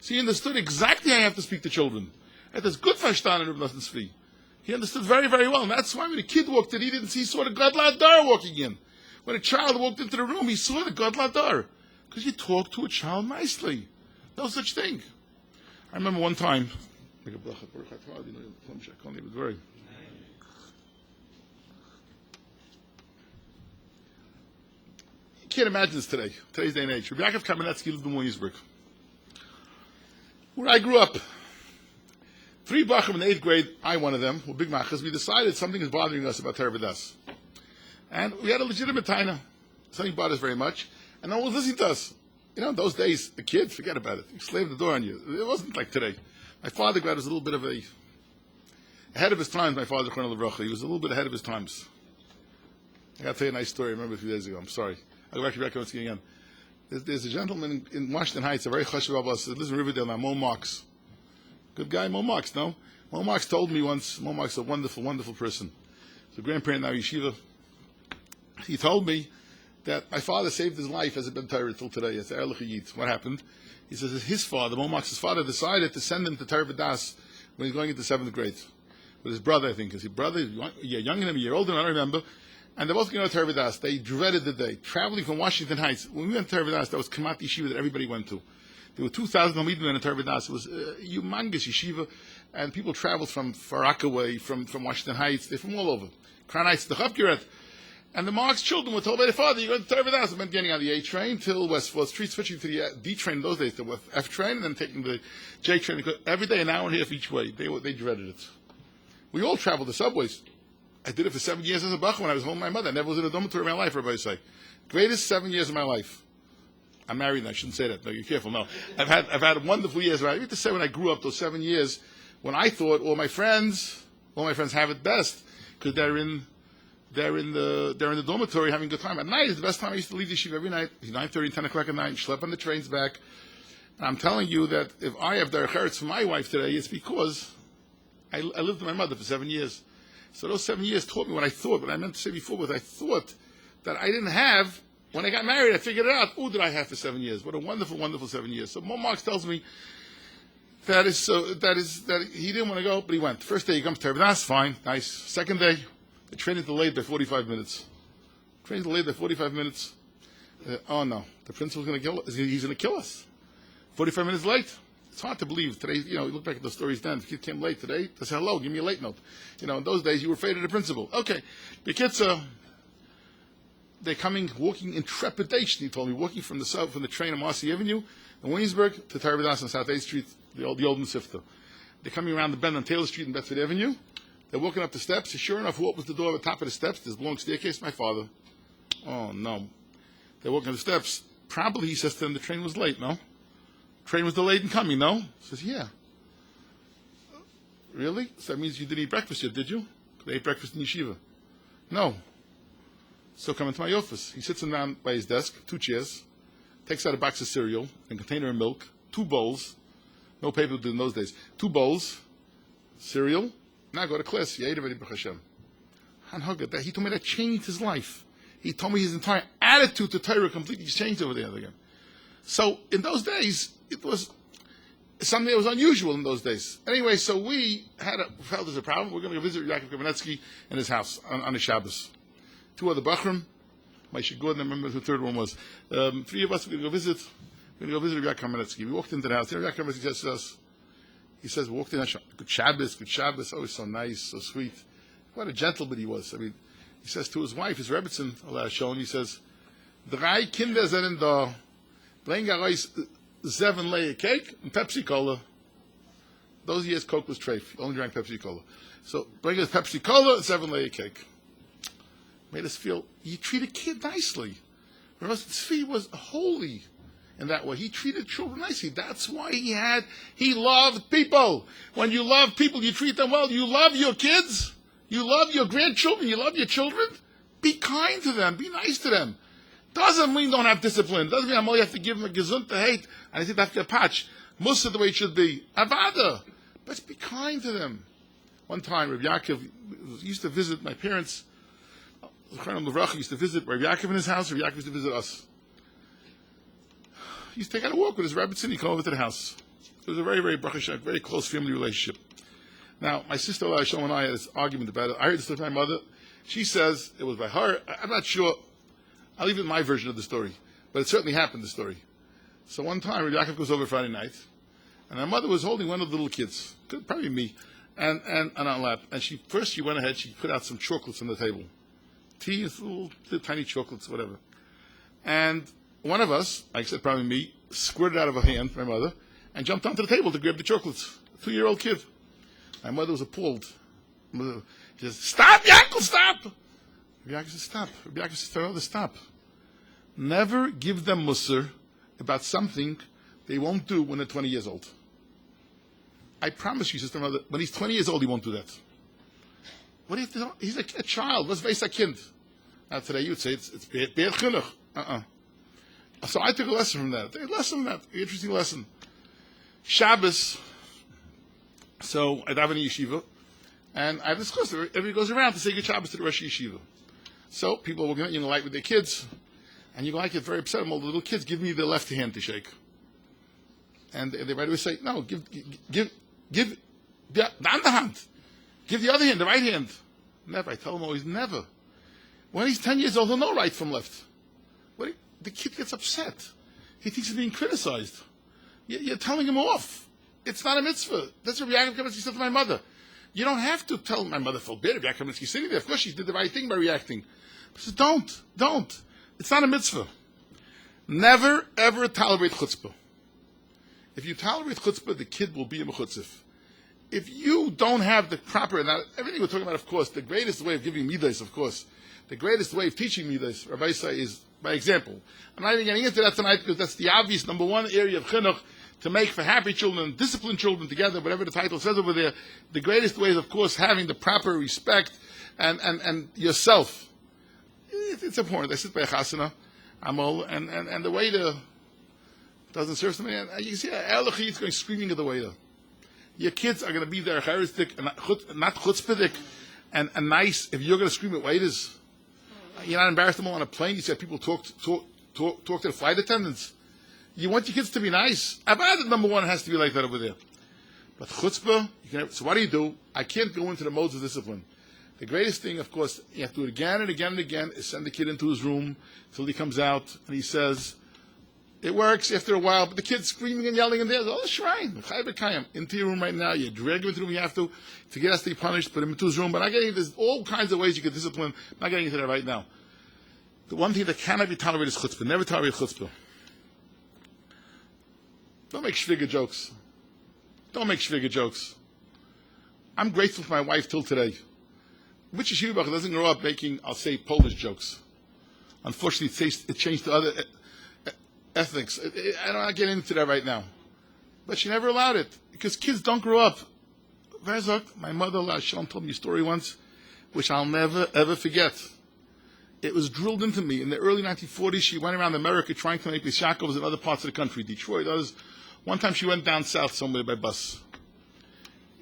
So he understood exactly how you have to speak to children. And there's good verstanden of Nosson Tzvi. He understood very, very well. And that's why when a kid walked in, he saw the God Ladar walking in. When a child walked into the room, he saw the God Ladar. Because you talk to a child nicely. No such thing. I remember one time, you can't imagine this today, today's day and age. Rabbi Yaakov Kamenetsky lived in Williamsburg, where I grew up. 3 bachim in the 8th grade, I one of them, were big machas. We decided something is bothering us about Torah V'das. And we had a legitimate taina. Something bothered us very much. And no one was listening to us. In those days, a kid, forget about it. He slammed the door on you. It wasn't like today. My father was a little bit of ahead of his times, my father, Chronel Avrocha. He was a little bit ahead of his times. I got to tell you a nice story. I remember a few days ago. I'm sorry. I'll go back to Rebbe again. There's a gentleman in Washington Heights, a very chashuv Rabbi, lives in Riverdale now, Mo Marks. Good guy, Mo Marks, no? Momax told me once, Momax is a wonderful, wonderful person. He's a grandparent now, Yeshiva. He told me that my father saved his life as a Ben Torah till today. It's Erlich Yid. What happened? He says that his father, Momax's father, decided to send him to Torah V'das when he's going into 7th grade. With his brother, I think. His brother, younger than him, a year older, I don't remember. And they're both going to Torah V'das. They dreaded the day. Traveling from Washington Heights. When we went to Torah V'das, that was Kamat Yeshiva that everybody went to. There were 2,000 Talmidim in Torah V'das. It was a humongous yeshiva. And people traveled from Far Rockaway, from Washington Heights. They're from all over. Crown Heights, the Chavkiret. And the Mark's children were told by their father, you're going to Torah V'das. They've been getting on the A train till West 4th Street, switching to the D train in those days, the F train, and then taking the J train. Every day, an hour and a half each way. They dreaded it. We all traveled the subways. I did it for 7 years as a bach when I was home with my mother. I never was in a dormitory in my life, everybody say. Greatest 7 years of my life. I'm married now, I shouldn't say that. No, you're careful. No. I've had wonderful years. I have to say when I grew up, those 7 years, when I thought all my friends have it best because they're in the dormitory having a good time. At night is the best time. I used to leave the yeshiva every night. 9:30, 10 o'clock at night, schlep on the trains back. And I'm telling you that if I have Darchei for my wife today, it's because I lived with my mother for 7 years. So those 7 years taught me what I meant to say before was I thought that I didn't have. When I got married, I figured it out. Oh, did I have for 7 years? What a wonderful, wonderful 7 years. So Mo Marx tells me that he didn't want to go, but he went. First day he comes to Torah V'das, fine, nice. Second day, the train is delayed by 45 minutes. Oh no, the principal's going to kill us. He's going to kill us. 45 minutes late. It's hard to believe. Today, you look back at the stories then. The kid came late today. They say, hello, give me a late note. In those days, you were afraid of the principal. Okay. The kids, they're walking in trepidation, he told me, walking from the train on Marcy Avenue in Williamsburg to Torah V'das on South 8th Street, the old Mesivta. They're coming around the bend on Taylor Street and Bedford Avenue. They're walking up the steps. Sure enough, who opens the door at the top of the steps? There's a long staircase. My father. Oh, no. They're walking up the steps. Probably, he says to them, the train was late, no? Train was delayed in coming, no? He says, yeah. Really? So that means you didn't eat breakfast yet, did you? They ate breakfast in yeshiva. No. So come into my office. He sits him down by his desk, 2 chairs, takes out a box of cereal, a container of milk, 2 bowls. No paper in those days. 2 bowls, cereal. Now go to class. You ate already, Baruch Hashem. He told me that changed his life. He told me his entire attitude to Torah completely changed over there again. So in those days, it was something that was unusual in those days. Anyway, so we felt there's a problem. We're going to go visit Yaakov Bender in his house on the Shabbos. 2 other Bachrim, Moshe Gordon, I remember who the third one was. 3 of us, we're going to go visit Yaakov Bender. We walked into the house. Yaakov Bender says to us, we walked in, good Shabbos. Oh, he's so nice, so sweet. What a gentleman he was. I mean, he says to his wife, his Rebbitzin, Allah Shalom, he says, 3 Kinder sind da, bring euch 7 layer cake and Pepsi Cola. Those years, Coke was treif. Only drank Pepsi Cola. So bring us Pepsi Cola and 7 layer cake. Made us feel, he treated a kid nicely. Whereas Tzvi was holy in that way. He treated children nicely. That's why he loved people. When you love people, you treat them well. You love your kids. You love your grandchildren. You love your children. Be kind to them. Be nice to them. Doesn't mean don't have discipline. Doesn't mean I'm only have to give them a gesund to hate. And I think that's a patch. Musa the way it should be. Avada. But be kind to them. One time, Rabbi Yaakov used to visit my parents. Used to visit Rabbi Yaakov in his house. Rabbi Yaakov used to visit us. He used to take out a walk with his Rebbitzin. He'd come over to the house. It was a very, very Baruch Hashem, very close family relationship. Now, my sister Allah Shalom and I had this argument about it. I heard this from my mother. She says it was by her. I'm not sure. I'll leave it in my version of the story. But it certainly happened, the story. So one time, Rabbi Yaakov goes over Friday night, and my mother was holding one of the little kids, probably me, and on her lap. And she went ahead, she put out some chocolates on the table. Tea, little tiny chocolates, whatever. And one of us, like I said, probably me, squirted out of her hand, my mother, and jumped onto the table to grab the chocolates. A 2-year-old kid. My mother was appalled. She says, stop, Yaakov, stop! Rabbi Yaakov says, stop. Rabbi Yaakov says, Father, stop. Never give them musar about something they won't do when they're 20 years old. I promise you, Sister Mother, when he's 20 years old, he won't do that. What do you have to do? He's a child. Let's face a kind. Now today you would say it's bad chinuch. So I took a lesson from that. Interesting lesson. Shabbos, So I daven in yeshiva, and I discussed it. Everybody goes around to say good Shabbos to the Rosh Yeshiva. So people were going to like with their kids, and you're going to get very upset. All the little kids give me the left hand to shake, and they right away say, "No, give the underhand, give the other hand, the right hand." Never. I tell him always, never. When he's 10 years old, he'll know right from left. The kid gets upset. He thinks he's being criticized. You're telling him off. It's not a mitzvah. That's what Rabbi Yaakov Bender said to my mother. You don't have to tell my mother forbid Rabbi Yaakov Bender sitting there. Of course, she did the right thing by reacting. He says, don't. It's not a mitzvah. Never, ever tolerate chutzpah. If you tolerate chutzpah, the kid will be a mechutzif. If you don't have the proper, now everything we're talking about, of course, the greatest way of giving midas, of course, the greatest way of teaching midas, Rabbi say, is by example. I'm not even getting into that tonight because that's the obvious number one area of chinuch, to make for happy children, disciplined children together, whatever the title says over there. The greatest way is, of course, having the proper respect and yourself. It's important. I sit by a chasana, Amol, and the waiter doesn't serve somebody. And you can see Erlechi is going screaming at the waiter. Your kids are going to be there charistic and not chutzpahdik and nice if you're going to scream at waiters. You're not embarrassed them all on a plane. You said people talk to the flight attendants. You want your kids to be nice. Abad, number one, has to be like that over there. But chutzpah, so what do? I can't go into the modes of discipline. The greatest thing, of course, you have to do it again and again and again, is send the kid into his room until he comes out and he says, it works after a while, but the kid's screaming and yelling in there. Oh, shrine, into your room right now. You drag him into the room. You have to get us to be punished. Put him into his room. But I'm not getting. There's all kinds of ways you can discipline. I'm not getting into that right now. The one thing that cannot be tolerated is chutzpah. Never tolerate chutzpah. Don't make shviga jokes. Don't make shviga jokes. I'm grateful for my wife till today. Which Yeshiva doesn't grow up making, I'll say, Polish jokes. Unfortunately, it changed to other ethnics. I don't get into that right now. But she never allowed it, because kids don't grow up. My mother, Shalom, told me a story once, which I'll never, ever forget. It was drilled into me. In the early 1940s, she went around America trying to make Yeshiva in other parts of the country, Detroit, others. One time she went down south somewhere by bus.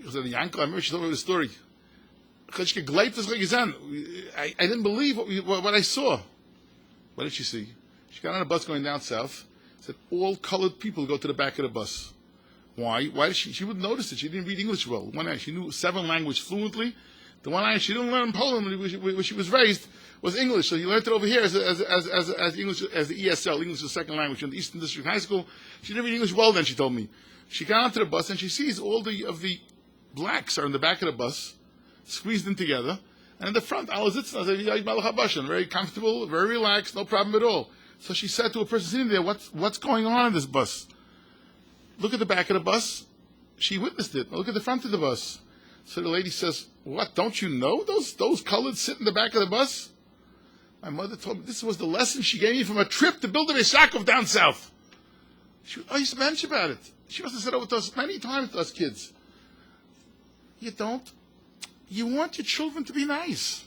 It was at the Yankel. I remember she told me the story. I didn't believe what I saw. What did she see? She got on a bus going down south. Said all colored people go to the back of the bus. Why? Why did she wouldn't notice it. She didn't read English well. One night she knew 7 languages fluently. The one night she didn't learn in Poland where she was raised was English. So you learned it over here as English, as the ESL, English is the second language, in the Eastern District High School. She didn't read English well then, she told me. She got onto the bus and she sees all of the blacks are in the back of the bus, squeezed in together, and in the front, very comfortable, very relaxed, no problem at all. So she said to a person sitting there, what's going on in this bus? Look at the back of the bus. She witnessed it. Look at the front of the bus. So the lady says, what, don't you know those colored sit in the back of the bus? My mother told me this was the lesson she gave me from a trip to build a Yeshiva down south. I used to mention about it. She must have said it with us many times to us kids. You don't. You want your children to be nice.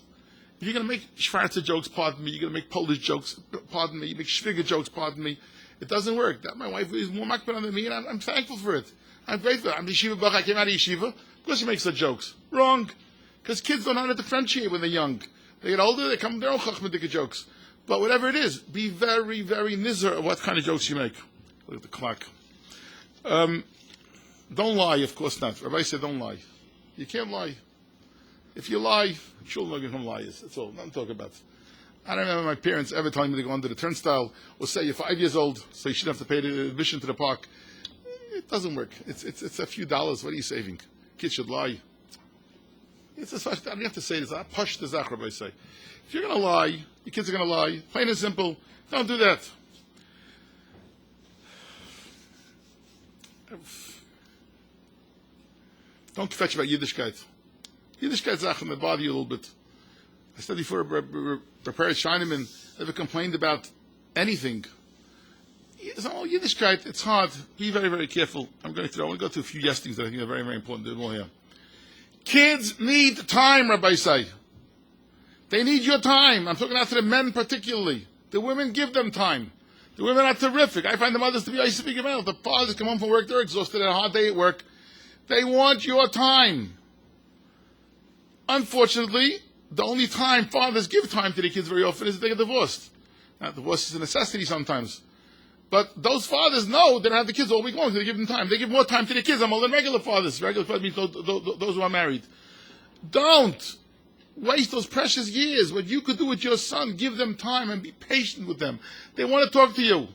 If you're going to make Schwarzer jokes, pardon me, you're going to make Polish jokes, pardon me, you make Schwiger jokes, pardon me, it doesn't work. That my wife is more makbar than me, and I'm thankful for it. I'm grateful. I'm the Yeshiva Bach. I came out of Yeshiva. Of course she makes such jokes. Wrong. Because kids don't know how to differentiate when they're young. They get older, they come with their own chachmadik jokes. But whatever it is, be very, very nizar of what kind of jokes you make. Look at the clock. Don't lie, of course not. Rabbi said don't lie. You can't lie. If you lie, children are become liars. That's all. Nothing to talk about. I don't remember my parents ever telling me to go under the turnstile or say you're 5 years old, so you shouldn't have to pay the admission to the park. It doesn't work. It's a few dollars. What are you saving? Kids should lie. I don't have to say this. I push the zach, Rabbi say. If you're going to lie, your kids are going to lie. Plain and simple. Don't do that. Don't fetch about Yiddishkeit. Yiddishkeit Sachen that bother you a little bit. I said before, Prepared Shineman never complained about anything. It's all Yiddishkeit. It's hard. Be very, very careful. I want to go to a few yes things that I think are very, very important. Do more here. Kids need time, Rabbi say. They need your time. I'm talking out to the men particularly. The women give them time. The women are terrific. I find the mothers to be, I speak about it. The fathers come home from work, they're exhausted, had a hard day at work. They want your time. Unfortunately, the only time fathers give time to their kids very often is if they get divorced. Now, divorce is a necessity sometimes. But those fathers know they don't have the kids all week long, so they give them time. They give more time to their kids than regular fathers. Regular fathers means those who are married. Don't waste those precious years. What you could do with your son, give them time and be patient with them. They want to talk to you.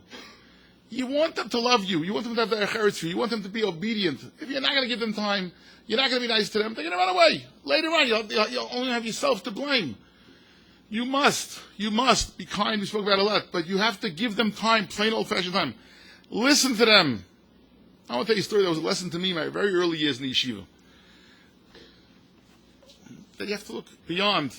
You want them to love you. You want them to have their heritage for you. You want them to be obedient. If you're not going to give them time, you're not going to be nice to them, they're going to run away. Later on, you'll only have yourself to blame. You must be kind. We spoke about it a lot, but you have to give them time, plain old-fashioned time. Listen to them. I want to tell you a story that was a lesson to me in my very early years in the yeshiva. That you have to look beyond.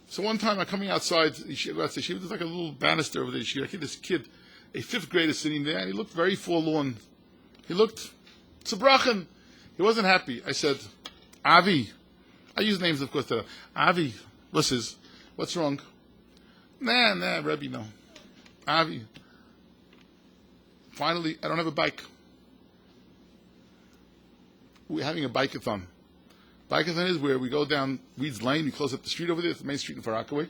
So one time I'm coming outside the yeshiva, there's like a little banister over the yeshiva. I think this kid, a fifth grader, sitting there, and he looked very forlorn. He looked tzubrachen. He wasn't happy. I said, Avi. I use names, of course. Avi. What's wrong? Nah, Rebbe, no. Avi. Finally, I don't have a bike. We're having a bike-a-thon. Bike-a-thon is where we go down Weeds Lane, we close up the street over there, it's the main street in Far Rockaway.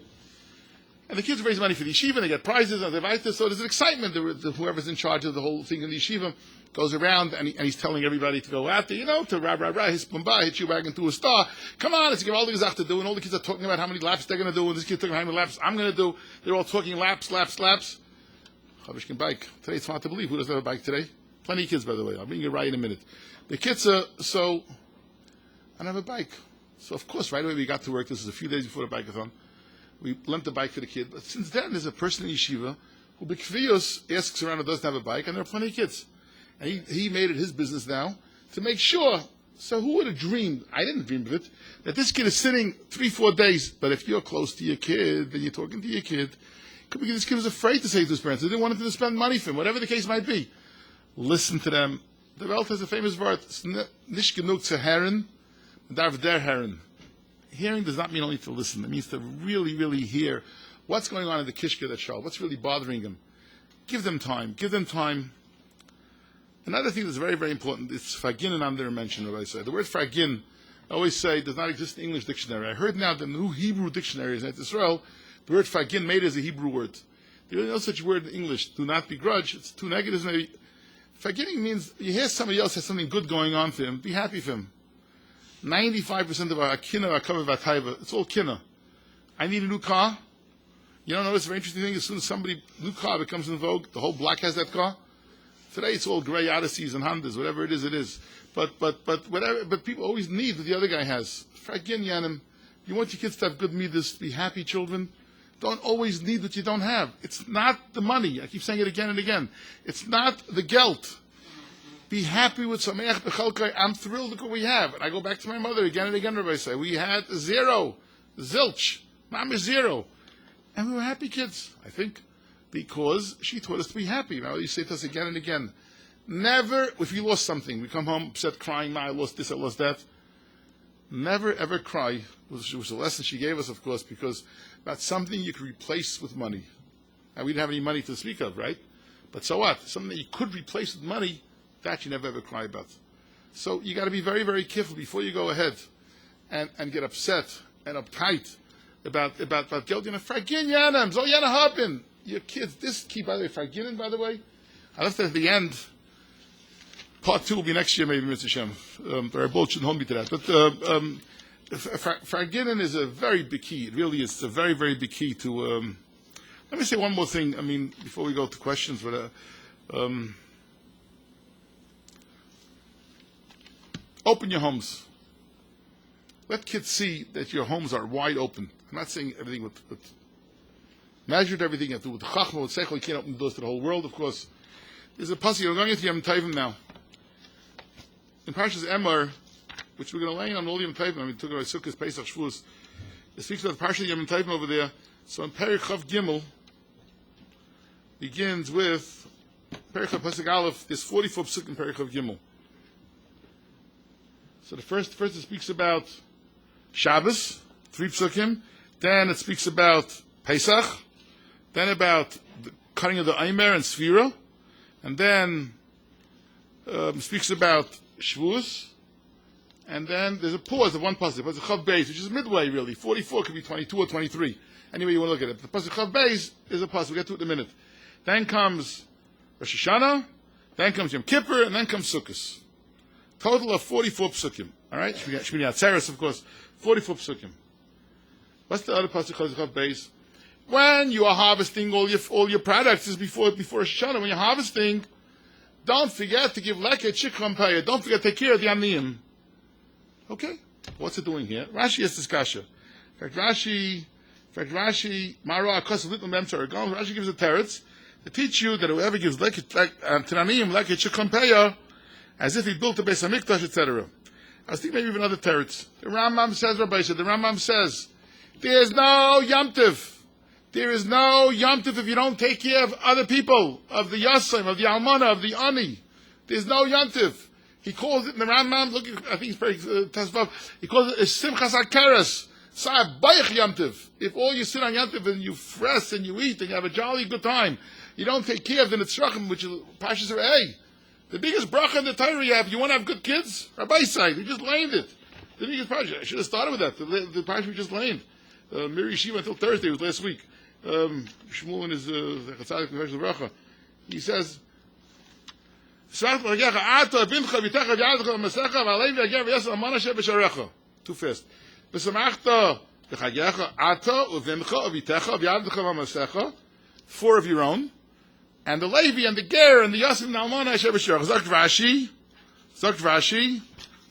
And the kids raise money for the yeshiva, and they get prizes, and so there's an excitement. Whoever's in charge of the whole thing in the yeshiva goes around, and he's telling everybody to go out there, to his pumbaa, hit your wagon to a star. Come on, it's all the gezach to do, and all the kids are talking about how many laps they're going to do, and this kid's talking about how many laps I'm going to do. They're all talking laps. Chavishkin bike. Today it's hard to believe. Who doesn't have a bike today? Plenty of kids, by the way. I'll bring you right in a minute. The kids I don't have a bike. So, of course, right away we got to work. This is a few days before the bike-a-thon. We lent the bike for the kid. But since then, there's a person in yeshiva who, b'kviyos, asks around and doesn't have a bike, and there are plenty of kids. And he made it his business now to make sure. So who would have dreamed, I didn't dream of it, that this kid is sitting 3-4 days, but if you're close to your kid, and you're talking to your kid, could be this kid was afraid to say to his parents. They didn't want him to spend money for him, whatever the case might be. Listen to them. The Welt has a famous word, nicht genug zu hören, darf der hören. Hearing does not mean only to listen. It means to really, really hear what's going on in the kishka, that child, what's really bothering him. Give them time. Another thing that's very, very important is fagin and under mention, what I say. The word fagin, I always say, does not exist in the English dictionary. I heard now the new Hebrew dictionaries in Israel, the word fagin made as a Hebrew word. There is no such word in English. Do not begrudge. It's two negatives maybe. Fagining means you hear somebody else has something good going on for him, be happy for him. 95% of our kinna are covered by taiva. It's all kinna. I need a new car. You don't notice a very interesting thing? As soon as new car becomes in vogue, the whole block has that car. Today it's all gray Odysseys and Hondas, whatever it is. But people always need what the other guy has. Fragin Yanim. You want your kids to have good midas, be happy children. Don't always need what you don't have. It's not the money. I keep saying it again and again. It's not the geld. Be happy with Sameach B'chalkai. I'm thrilled with what we have. And I go back to my mother again and again, Rabbi say, we had 0. Zilch. Mom is 0. And we were happy kids, I think, because she taught us to be happy. Now you say to us again and again, never, if you lost something, we come home upset, crying, I lost this, I lost that. Never ever cry, which was a lesson she gave us, of course, because that's something you could replace with money. Now, we didn't have any money to speak of, right? But so what? Something that you could replace with money, that you never ever cry about. So you got to be very, very careful before you go ahead and get upset and uptight about geld. Fragin yanam, zo yana happen. Your kids, this key, by the way, fraginin, by the way, I left it at the end. Part 2 will be next year, maybe, Mr. Shem. But I both shouldn't hold me to that. But fraginin is a very big key. It really is. It's a very, very big key to... let me say one more thing, before we go to questions. But open your homes. Let kids see that your homes are wide open. I'm not saying everything with measured everything. You have to do with chachma, with seichel. You can't open the doors to the whole world, of course. There's a pasuk. I'm going into Yom Tovim now. In Parshas Emor, which we're going to lay on all Yom Tovim, we took about Sukkot, Pesach, Shavuos. It speaks about the Parshas Yom Tovim over there. So in Perek Chav Gimel, begins with Perek Chav Pasuk Aleph. There's 44 psukim in Perek Chav Gimel. So the first it speaks about Shabbos, 3 psukim. Then it speaks about Pesach. Then about the cutting of the Eimer and Sfira. And then speaks about Shavuos, and then there's a pause of one pasuk. Pasuk Chav Beis, which is midway really. 44 could be 22 or 23. Anyway, you want to look at it. The pasuk Chav Beis is a pasuk. We'll get to it in a minute. Then comes Rosh Hashanah, then comes Yom Kippur, and then comes Sukkot. Total of 44 psukim. All right, Shmini Atzeres, of course, 44 psukim. What's the other pasuk Chav Beis? When you are harvesting all your products is before Rosh Hashanah. When you're harvesting, don't forget to give leket shikram payah. Don't forget to take care of the aniyim. Okay, what's it doing here? Rashi has this kasha. In fact, Rashi, Mara Akos Little Memtor Irgun, Rashi gives a teretz to teach you that whoever gives leket to aniyim leket shikram payah, as if he built a Beis Hamikdash, etc. I was thinking maybe even another teretz. The Rambam says, Rabbi said, the Rambam says, there's no Yom Tov. There is no Yom Tov if you don't take care of other people, of the Yassim, of the Almana, of the Ani. There's no Yom Tov. He calls it in the Rambam, look, I think it's very Tesvav, he calls it a Simchas HaKeres, Sa'abayich Yom Tov. If all you sit on Yom Tov and you rest and you eat and you have a jolly good time, you don't take care of the Nitzrachim, which is Pashas Re'eh. The biggest bracha in the Torah you have, you want to have good kids? Rabbi side, we just learned it. The biggest Pashas, I should have started with that, the Pashas we just learned. Mir Yeshiva until Thursday, it was last week. Shmuel in his bracha, he says, too fast. Four of your own, and the Levi and the Ger and the Yasim and the Almana Asher B'Sharach. Zakt Rashi,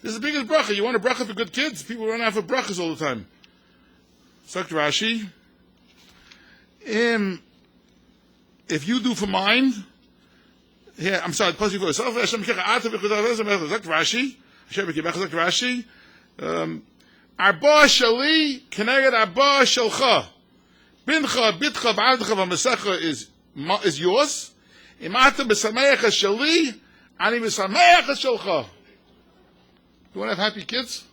this is the biggest bracha. You want a bracha for good kids? People run out for brachas all the time. Zakt Rashi, if you do for mine, here, I'm sorry, Zakt Rashi, Arba Shali, Keneged Arba Shalcha, Bincha, Bitcha, B'Avdecha, V'Masecha is yours. Imata B'Sameach Shali, Ani B'Sameach Shalcha. You want to have happy kids?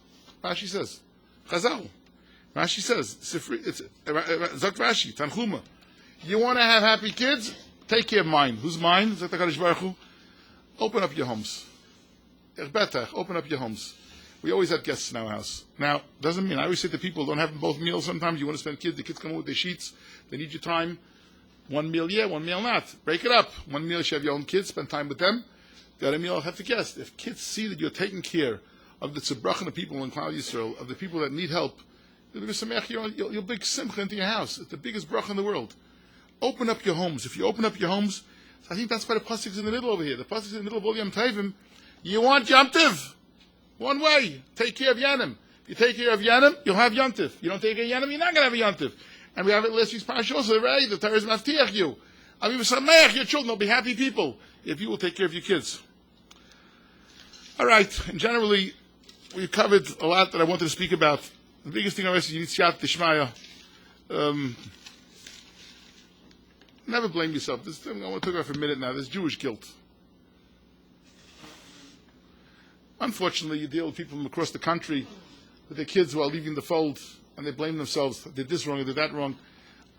Rashi says, Chazal. Rashi says, it's Zakt Rashi, Tanchuma. You want to have happy kids? Take care of mine. Who's mine? Zakt HaKadosh Baruch Hu. Open up your homes. Open up your homes. We always have guests in our house. Now, doesn't mean, I always say to people, don't have both meals sometimes. You want to spend kids, the kids come home with their sheets. They need your time. One meal, yeah, one meal not. Break it up. One meal, you have your own kids, spend time with them. The other meal, have the guest. If kids see that you're taking care of the tzebrach and the people in Klal Yisrael, of the people that need help, you'll big simcha into your house. It's the biggest bracha in the world. Open up your homes. If you open up your homes, I think that's why the pasuk is in the middle over here. The pasuk is in the middle of all Yom Tovim. You want Yom Tov? One way. Take care of Yanim. If you take care of Yanim, you'll have Yom Tov. You don't take care of Yanim, you're not going to have a Yom Tov. And we have it last week's parasha also, right? The Torah is maftiach you. I mean, your children will be happy people if you will take care of your kids. All right. And generally, we've covered a lot that I wanted to speak about. The biggest thing I is you need siyat tishmaya. Never blame yourself. This thing I want to talk about for a minute now. There's Jewish guilt. Unfortunately, you deal with people from across the country with their kids who are leaving the fold, and they blame themselves. They did this wrong, they did that wrong.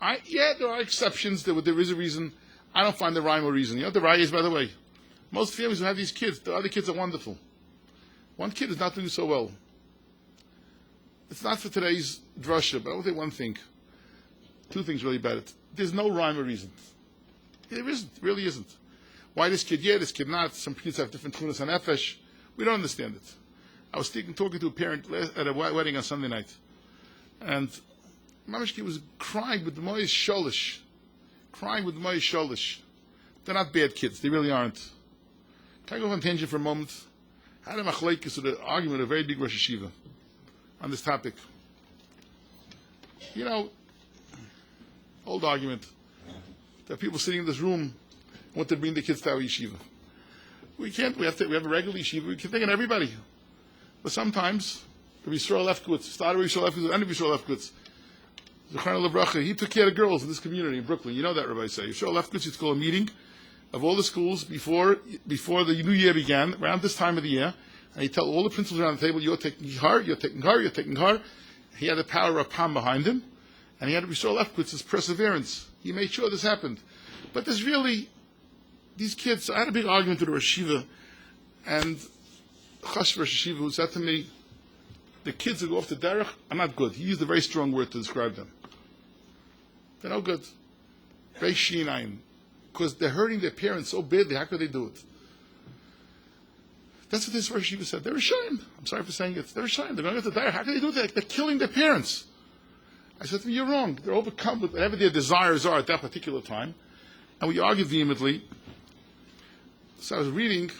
There are exceptions. There is a reason. I don't find the rhyme or reason. You know what the rhyme is, by the way? Most families who have these kids, the other kids are wonderful. One kid is not doing so well. It's not for today's drasha, but I will say one thing. Two things really about it. There's no rhyme or reason. There isn't. Really isn't. Why this kid this kid not? Some kids have different tunas on nefesh. We don't understand it. I was talking to a parent at a wedding on Sunday night, and Mamashki was crying with the Moish Sholish. They're not bad kids. They really aren't. Can I go on tangent for a moment? I had a machlekes with an argument, a very big Rosh Yeshiva, on this topic. You know, old argument. There are people sitting in this room who want to bring the kids to our yeshiva. We can't. We have a regular yeshiva. We can think of everybody. But sometimes, Rabbi Yisrael Lefkowitz, started Rabbi Yisrael Lefkowitz, and Rabbi Yisrael Lefkowitz, Zecharna Levracha, he took care of girls in this community in Brooklyn. You know that, Rabbi say. Yisrael Lefkowitz used to call a meeting of all the schools before the new year began, around this time of the year, and he'd tell all the principals around the table, you're taking har. He had the power of Pam behind him, and he had Rabbi Yisrael Lefkowitz's perseverance. He made sure this happened. But there's really, these kids, I had a big argument with the Rosh Yeshiva, and Chashver Yeshiva who said to me, the kids who go off the derech are not good. He used a very strong word to describe them. They're no good. Very shinaim. Because they're hurting their parents so badly, how could they do it? That's what this Rosh Yeshiva said. They're ashamed. I'm sorry for saying it. They're ashamed. They're going to the derech. How can they do that? They're killing their parents. I said to him, you're wrong. They're overcome with whatever their desires are at that particular time. And we argued vehemently. So I was reading,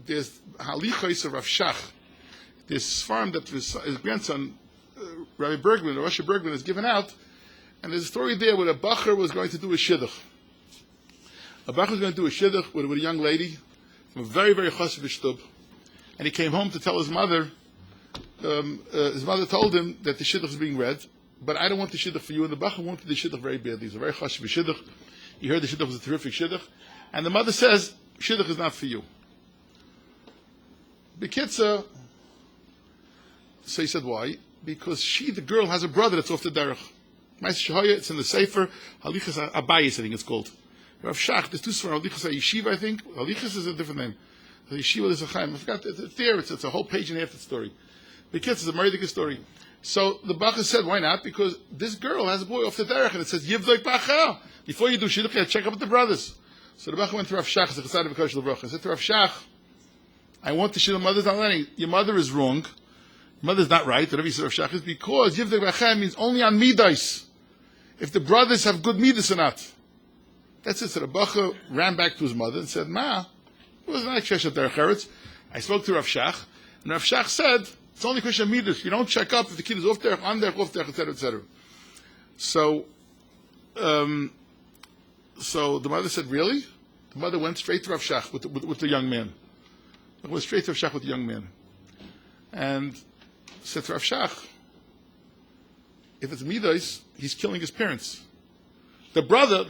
there's Halichos of Rav Shach. This farm that his grandson, Rabbi Bergman, Rosh Bergman, has given out. And there's a story there where a bacher was going to do a shidduch. A bacher was going to do a shidduch with a young lady from a very, very chashuv shtub. And he came home to tell his mother, his mother told him that the shidduch is being read, but I don't want the shidduch for you. And the bacher wanted the shidduch very badly. It's a very chashuv shidduch. He heard the shidduch was a terrific shidduch. And the mother says, shidduch is not for you. B'kitzah, so he said, why? Because the girl, has a brother that's off the derech. It's in the Sefer, Halichas Abayis, I think it's called. Rav Shach, there's two svarim, Halichas Yeshiva, I think. Halichas is a different name. Yeshiva is a Chaim. I forgot, it's there, it's a whole page and a half of the story. Because it's a Meridic story. So the Bacha said, why not? Because this girl has a boy off the derech, and it says, Yivdok Bacha. Before you do shidduch, you check up with the brothers. So the Bacha went to Rav Shach, the Chasad of Kosh Levrach, and said to Rav Shach, I want the shidduch, mother's not letting. Your mother is wrong. Your mother's not right, whatever you said Rav Shach is, because Yivdok Bacha means only on Midas. If the brothers have good midas or not. That's it. So the Bacha ran back to his mother and said, Ma, it was not a question of Derech Eretz. I spoke to Rav Shach, and Rav Shach said, it's only a question of midas. You don't check up if the kid is off derech, on derech, off derech, etc., etc. So the mother said, really? The mother went straight to Rav Shach with the young man. Went straight to Rav Shach with the young man. And said to Rav Shach, if it's midas, he's killing his parents. The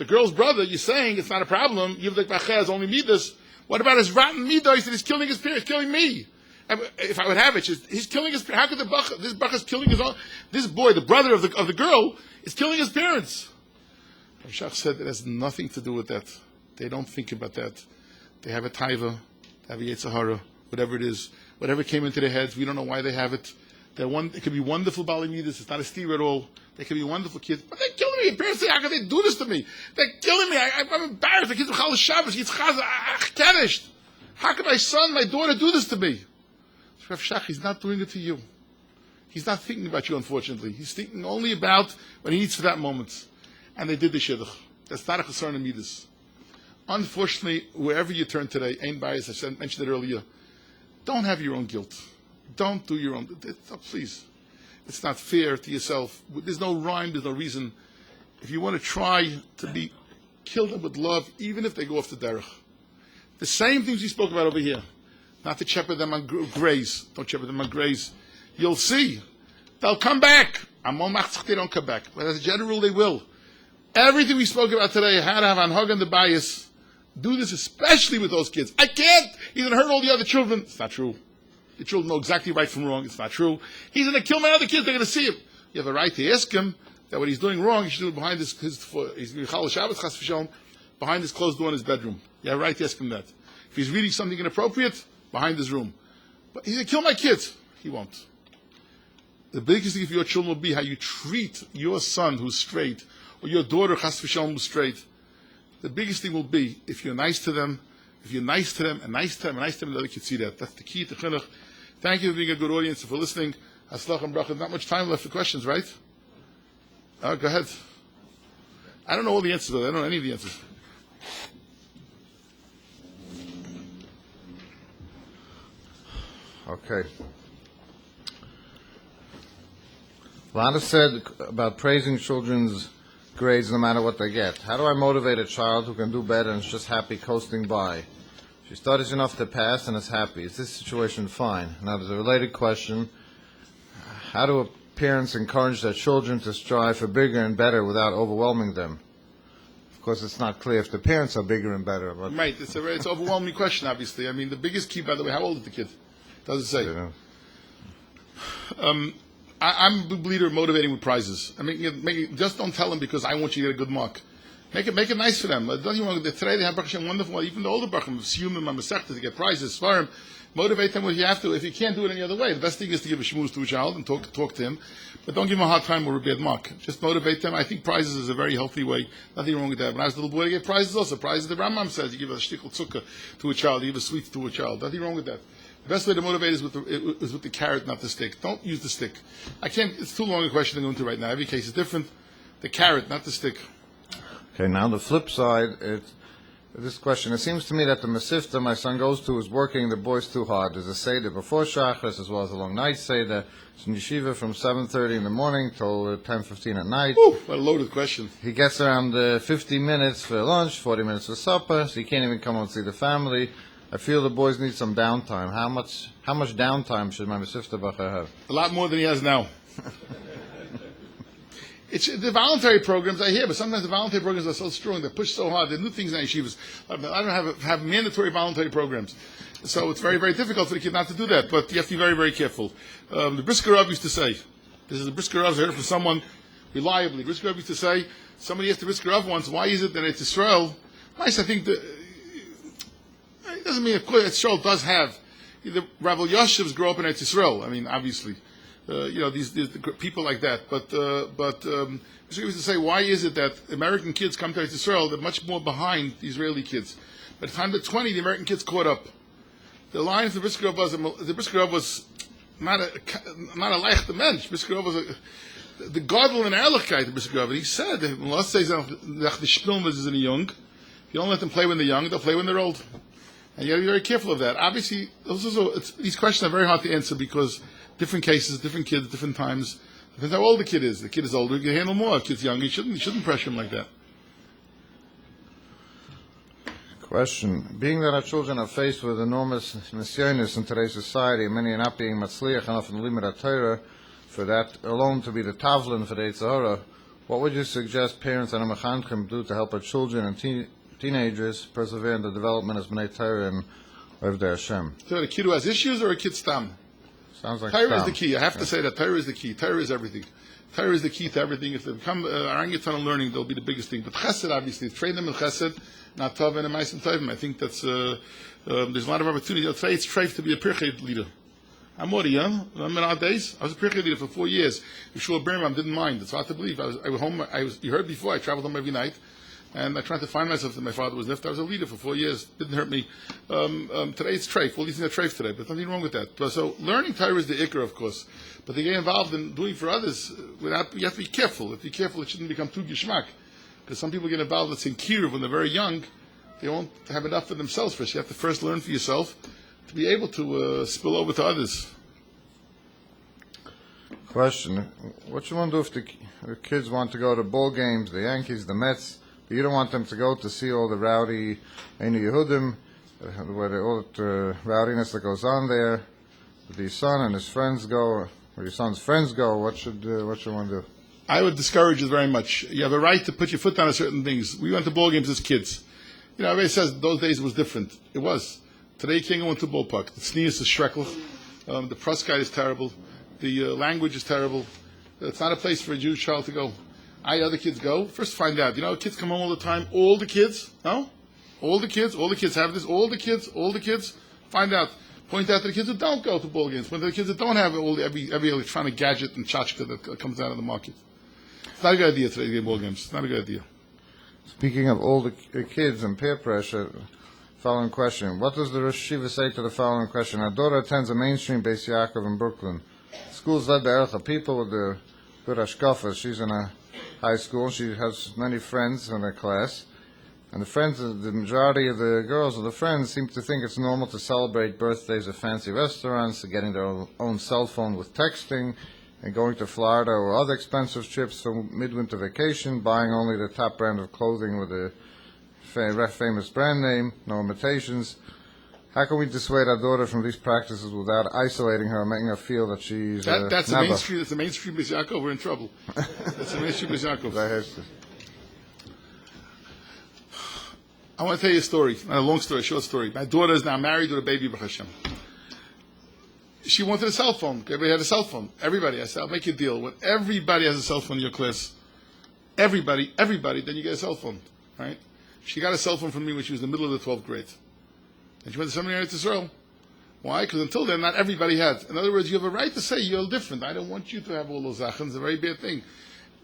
girl's brother, you're saying it's not a problem. Yivdek Bacha is only midas. What about his rotten midas that he's killing his parents, killing me? If I would have it, he's killing his parents. How could this Bacha's killing his own? This boy, the brother of the girl, is killing his parents. Rav Shach said it has nothing to do with that. They don't think about that. They have a taiva, they have a yetzer hara, whatever it is, whatever came into their heads. We don't know why they have it. It could be wonderful Bali Midas. It's not a steer at all. They could be wonderful kids. But they're killing me. Parents say, how can they do this to me? They're killing me. I'm embarrassed. The kids are Chal Shabbos. It's Chazah. How can my son, my daughter do this to me? Rav Shach, he's not doing it to you. He's not thinking about you, unfortunately. He's thinking only about what he needs for that moment. And they did the shidduch. That's not a chasar in Midas. Unfortunately, wherever you turn today, ain't bias, I mentioned it earlier, don't have your own guilt. Don't do your own. Please. It's not fair to yourself. There's no rhyme, there's no reason. If you want to try to be killed them with love, even if they go off the derech. The same things we spoke about over here. Not to shepherd them on graze. Don't shepherd them on graze. You'll see. They'll come back. They don't come back. But as a general rule, they will. Everything we spoke about today, how to have anhag and the bias, do this especially with those kids. I can't. He's going to hurt all the other children. It's not true. The children know exactly right from wrong. It's not true. He's going to kill my other kids. They're going to see him. You have a right to ask him that what he's doing wrong, he should do it behind he's Chal Shabbos, Chas v'Shalom, behind his closed door in his bedroom. You have a right to ask him that. If he's reading something inappropriate, behind his room. But he's going to kill my kids. He won't. The biggest thing for your children will be how you treat your son who's straight, or your daughter, Chas v'Shalom, who's straight. The biggest thing will be if you're nice to them, if you're nice to them, and nice to them, and nice to them, the other kids see that. That's the key to chinuch. Thank you for being a good audience and for listening. Haslach and bracha. Not much time left for questions, right? Go ahead. I don't know all the answers, though. I don't know any of the answers. Okay. Lana said about praising children's grades no matter what they get. How do I motivate a child who can do better and is just happy coasting by? She studies enough to pass and is happy. Is this situation fine? Now, there's a related question. How do parents encourage their children to strive for bigger and better without overwhelming them? Of course, it's not clear if the parents are bigger and better. But right. It's an overwhelming question, obviously. I mean, the biggest key, by the way, how old is the kid? Does it say? I'm a believer in motivating with prizes. I mean, just don't tell them because I want you to get a good mark. Make it nice for them. Don't you want today they have Baruch Hashem wonderful. Even the older Baruch Hashem, Siyumim and Masechta to get prizes. Svarim, Motivate them when you have to. If you can't do it any other way, the best thing is to give a shmooze to a child and talk to him. But don't give him a hard time or a bad mark. Just motivate them. I think prizes is a very healthy way. Nothing wrong with that. When I was a little boy, I gave prizes also. Prizes, the Rambam says, you give a shtickle zucker to a child, you give a sweet to a child. Nothing wrong with that. The best way to motivate is with the carrot, not the stick. Don't use the stick. It's too long a question to go into right now. Every case is different. The carrot, not the stick. Okay, now the flip side, this question, it seems to me that the Masifta my son goes to is working the boys too hard. There's a Seder before Shachris as well as a long night Seder. It's in Yeshiva from 7:30 in the morning till 10:15 at night. Ooh, what a loaded question. He gets around 50 minutes for lunch, 40 minutes for supper, so he can't even come and see the family. I feel the boys need some downtime. How much downtime should my Masifta Bacher have? A lot more than he has now. It's the voluntary programs I hear, but sometimes the voluntary programs are so strong, they push so hard, they do things in yeshivas. I don't have mandatory voluntary programs. So it's very, very difficult for the kid not to do that, but you have to be very, very careful. The Brisker Rav used to say, this is the Brisker Rav, I heard it from someone reliably. Brisker Rav used to say, somebody asked the Brisker Rav once, why is it that it's Israel? Nice, I think that, it doesn't mean, of course, Israel does have, the Rabbi Yashivs grow up in Eretz Yisrael, I mean, obviously. These people like that. But Mr. used to say, why is it that American kids come to Israel, they're much more behind the Israeli kids. By the time they're 20, the American kids caught up. The line of the Brisker Rav was not a leichte mensch. Brisker Rav was the Godel and Ehrlichkeit, the Brisker Rav. And he said, let's say, the Spilmers is in the young. If you don't let them play when they're young, they'll play when they're old. And you got to be very careful of that. Obviously, these questions are very hard to answer because different cases, different kids, different times. Depends how old the kid is. The kid is older, you can handle more. If the kid's younger, you shouldn't pressure him like that. Question. Being that our children are faced with enormous nisyonos in today's society, and many are not being matzliach enough in the limit of Torah, for that alone to be the tavlin for the Eitzahara, what would you suggest parents and mechanchim do to help our children and teenagers persevere in the development as Bnei Torah and of their Hashem? So a kid who has issues or a kid stam? Sounds like Torah is the key. I have to say that Torah is the key. Torah is everything. Torah is the key to everything. If they become orangutan and learning, they'll be the biggest thing. But chesed, obviously, train them in chesed, not tov and mais and tovim. I think that's there's a lot of opportunity. It's treif to be a pirchet leader. I'm already young. Remember in our days, I was a pirchet leader for 4 years. Yeshua Birnbaum didn't mind. It's hard to believe. I was home. You heard before. I traveled home every night. And I tried to find myself that my father was left. I was a leader for 4 years. Didn't hurt me. Today it's treif. All these things are treif today, but nothing wrong with that. So learning Torah is the ikr, of course. But to get involved in doing for others, you have to be careful. You have to be careful. It shouldn't become too gishmak. Because some people get involved, let's say in kiruv, when they're very young, they won't have enough for themselves first. You have to first learn for yourself to be able to spill over to others. Question. What you want to do if the kids want to go to ball games, the Yankees, the Mets, but you don't want them to go to see all the rowdy Einu Yehudim, where all the rowdiness that goes on there. But your son and his friends go, or your son's friends go. What should you want to do? I would discourage it very much. You have a right to put your foot down on certain things. We went to ball games as kids. Everybody says those days it was different. It was. Today you can't go into a ballpark. The sneeze is schrecklich. The press guy is terrible. The language is terrible. It's not a place for a Jewish child to go. Other kids go. First find out. Kids come home all the time. All the kids? No? All the kids have this. All the kids. Find out. Point out to the kids who don't go to ball games. Point out to the kids that don't have every electronic gadget and tchotchke that comes out of the market. It's not a good idea today to get ball games. It's not a good idea. Speaking of all the kids and peer pressure, following question. What does the Rosh Yeshiva say to the following question? Our daughter attends a mainstream Beis Yaakov in Brooklyn. School's led by Ercha people with the good hashkafa. She's in a high school. She has many friends in her class. And the majority of the girls or the friends seem to think it's normal to celebrate birthdays at fancy restaurants, getting their own cell phone with texting, and going to Florida or other expensive trips for midwinter vacation, buying only the top brand of clothing with a famous brand name, no imitations. How can we dissuade our daughter from these practices without isolating her and making her feel that she's that's a mainstream? That's a mainstream Beis Yaakov. We're in trouble. That's a mainstream Beis Yaakov. I want to tell you a story. Not a long story, a short story. My daughter is now married with a baby, Baruch Hashem. She wanted a cell phone. Everybody had a cell phone. Everybody. I said, I'll make you a deal. When everybody has a cell phone in your class, everybody, then you get a cell phone, right? She got a cell phone from me when she was in the middle of the 12th grade. And she went to seminary to Israel. Why? Because until then, not everybody has. In other words, you have a right to say you're different. I don't want you to have all those zachans. It's a very bad thing.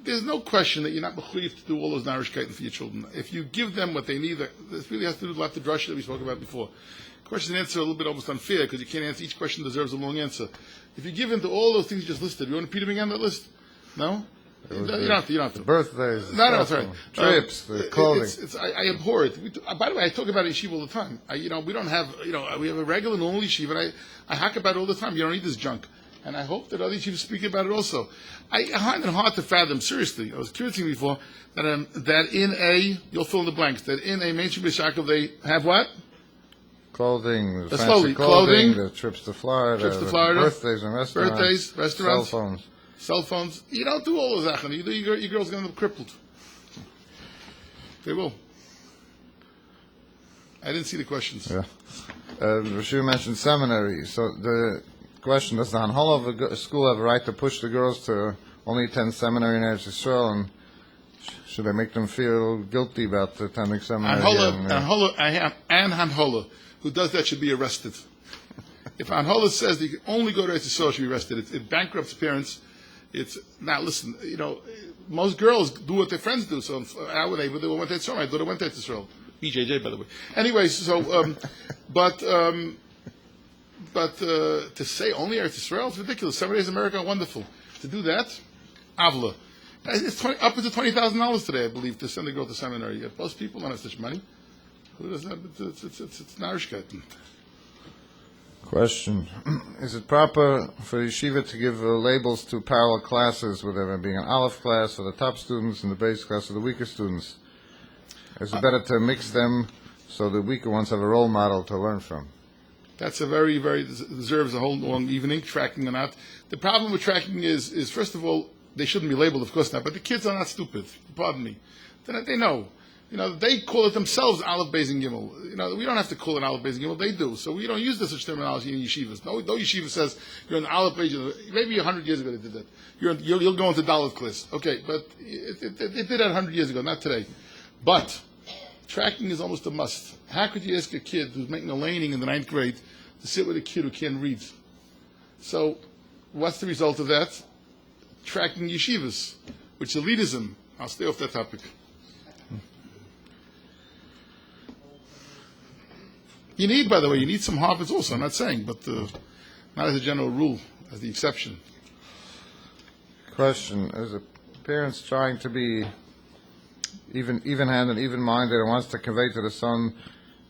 There's no question that you're not mechuyev to do all those narishkeiten for your children. If you give them what they need, this really has to do with a lot of drasha that we spoke about before. Question and answer are a little bit almost unfair because you can't answer. Each question deserves a long answer. If you give in to all those things you just listed, you want to repeat them again, that list? No? You don't have to. Birthdays, No, that's right. Trips, the clothing. I abhor it. By the way, I talk about yeshiva all the time. We don't have, we have a regular normal yeshiva, and I hack about it all the time. You don't need this junk. And I hope that other yeshivas speak about it also. I find it hard to fathom, seriously. I was curious before, that in you'll fill in the blanks, that in a mainstream Beis Yaakov they have what? Clothing, the slowly, fancy clothing, clothing, the trips to Florida, birthdays and restaurants, cell phones. You don't do all of that. You do, your girl's going to end up crippled. They will. I didn't see the questions. Yeah. Rosh mentioned seminary. So the question, does the Hanhol of a school have a right to push the girls to only attend seminary in Eretz Yisrael, and should they make them feel guilty about attending seminary? Hanhola, who does that, should be arrested. If Hanhola says that you can only go to Eretz Yisrael, should be arrested. It bankrupts parents. It's now. Listen, most girls do what their friends do. So how would they? They went to Israel. My daughter went to Israel. BJJ, by the way. Anyway, so but to say only Eretz Yisrael, it's ridiculous. 7 days in America are wonderful. To do that, avla. It's up to $20,000 today, I believe, to send a girl to seminary. Yet most people don't have such money. Who does that? It's narishkeiten. Question: is it proper for yeshiva to give labels to parallel classes, with there being an Aleph class for the top students and the base class for the weaker students? Is it better to mix them so the weaker ones have a role model to learn from? That's a very, very deserves a whole long evening, tracking or not. The problem with tracking is first of all, they shouldn't be labeled, of course not, but the kids are not stupid. Pardon me. They know. They call it themselves Aleph, Beis, and Gimel. We don't have to call it Aleph, Beis, and Gimel. They do. So we don't use this such terminology in yeshivas. No yeshiva says you're an Aleph, Beis. Maybe 100 years ago they did that. You'll go into Dalet class. Okay, but it did that 100 years ago, not today. But tracking is almost a must. How could you ask a kid who's making a laning in the 9th grade to sit with a kid who can't read? So what's the result of that? Tracking yeshivas, which is elitism. I'll stay off that topic. You need, by the way, some Harvards also, I'm not saying, but not as a general rule, as the exception. Question: is a parents trying to be even-handed, even-minded, and wants to convey to the son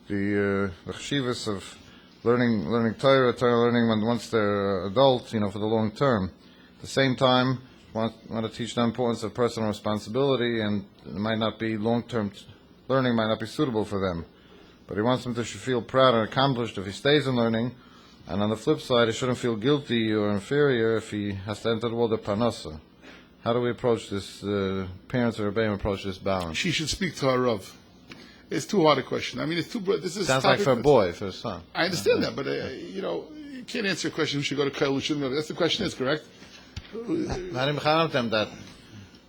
the cheshivas of learning Torah learning once they're adult, for the long term. At the same time, want to teach the importance of personal responsibility, and it might not be long-term learning might not be suitable for them. But he wants them to feel proud and accomplished if he stays in learning, and on the flip side, he shouldn't feel guilty or inferior if he has to enter the world of parnasa. How do we approach this? Parents or Rebbeim approach this balance? She should speak to her Rav. It's too hard a question. I mean, it's too. This is sounds like for a boy, for a son. I understand that, but you can't answer a question. Who should go to Kol? Who shouldn't go? That's the question. Is correct. Not even them that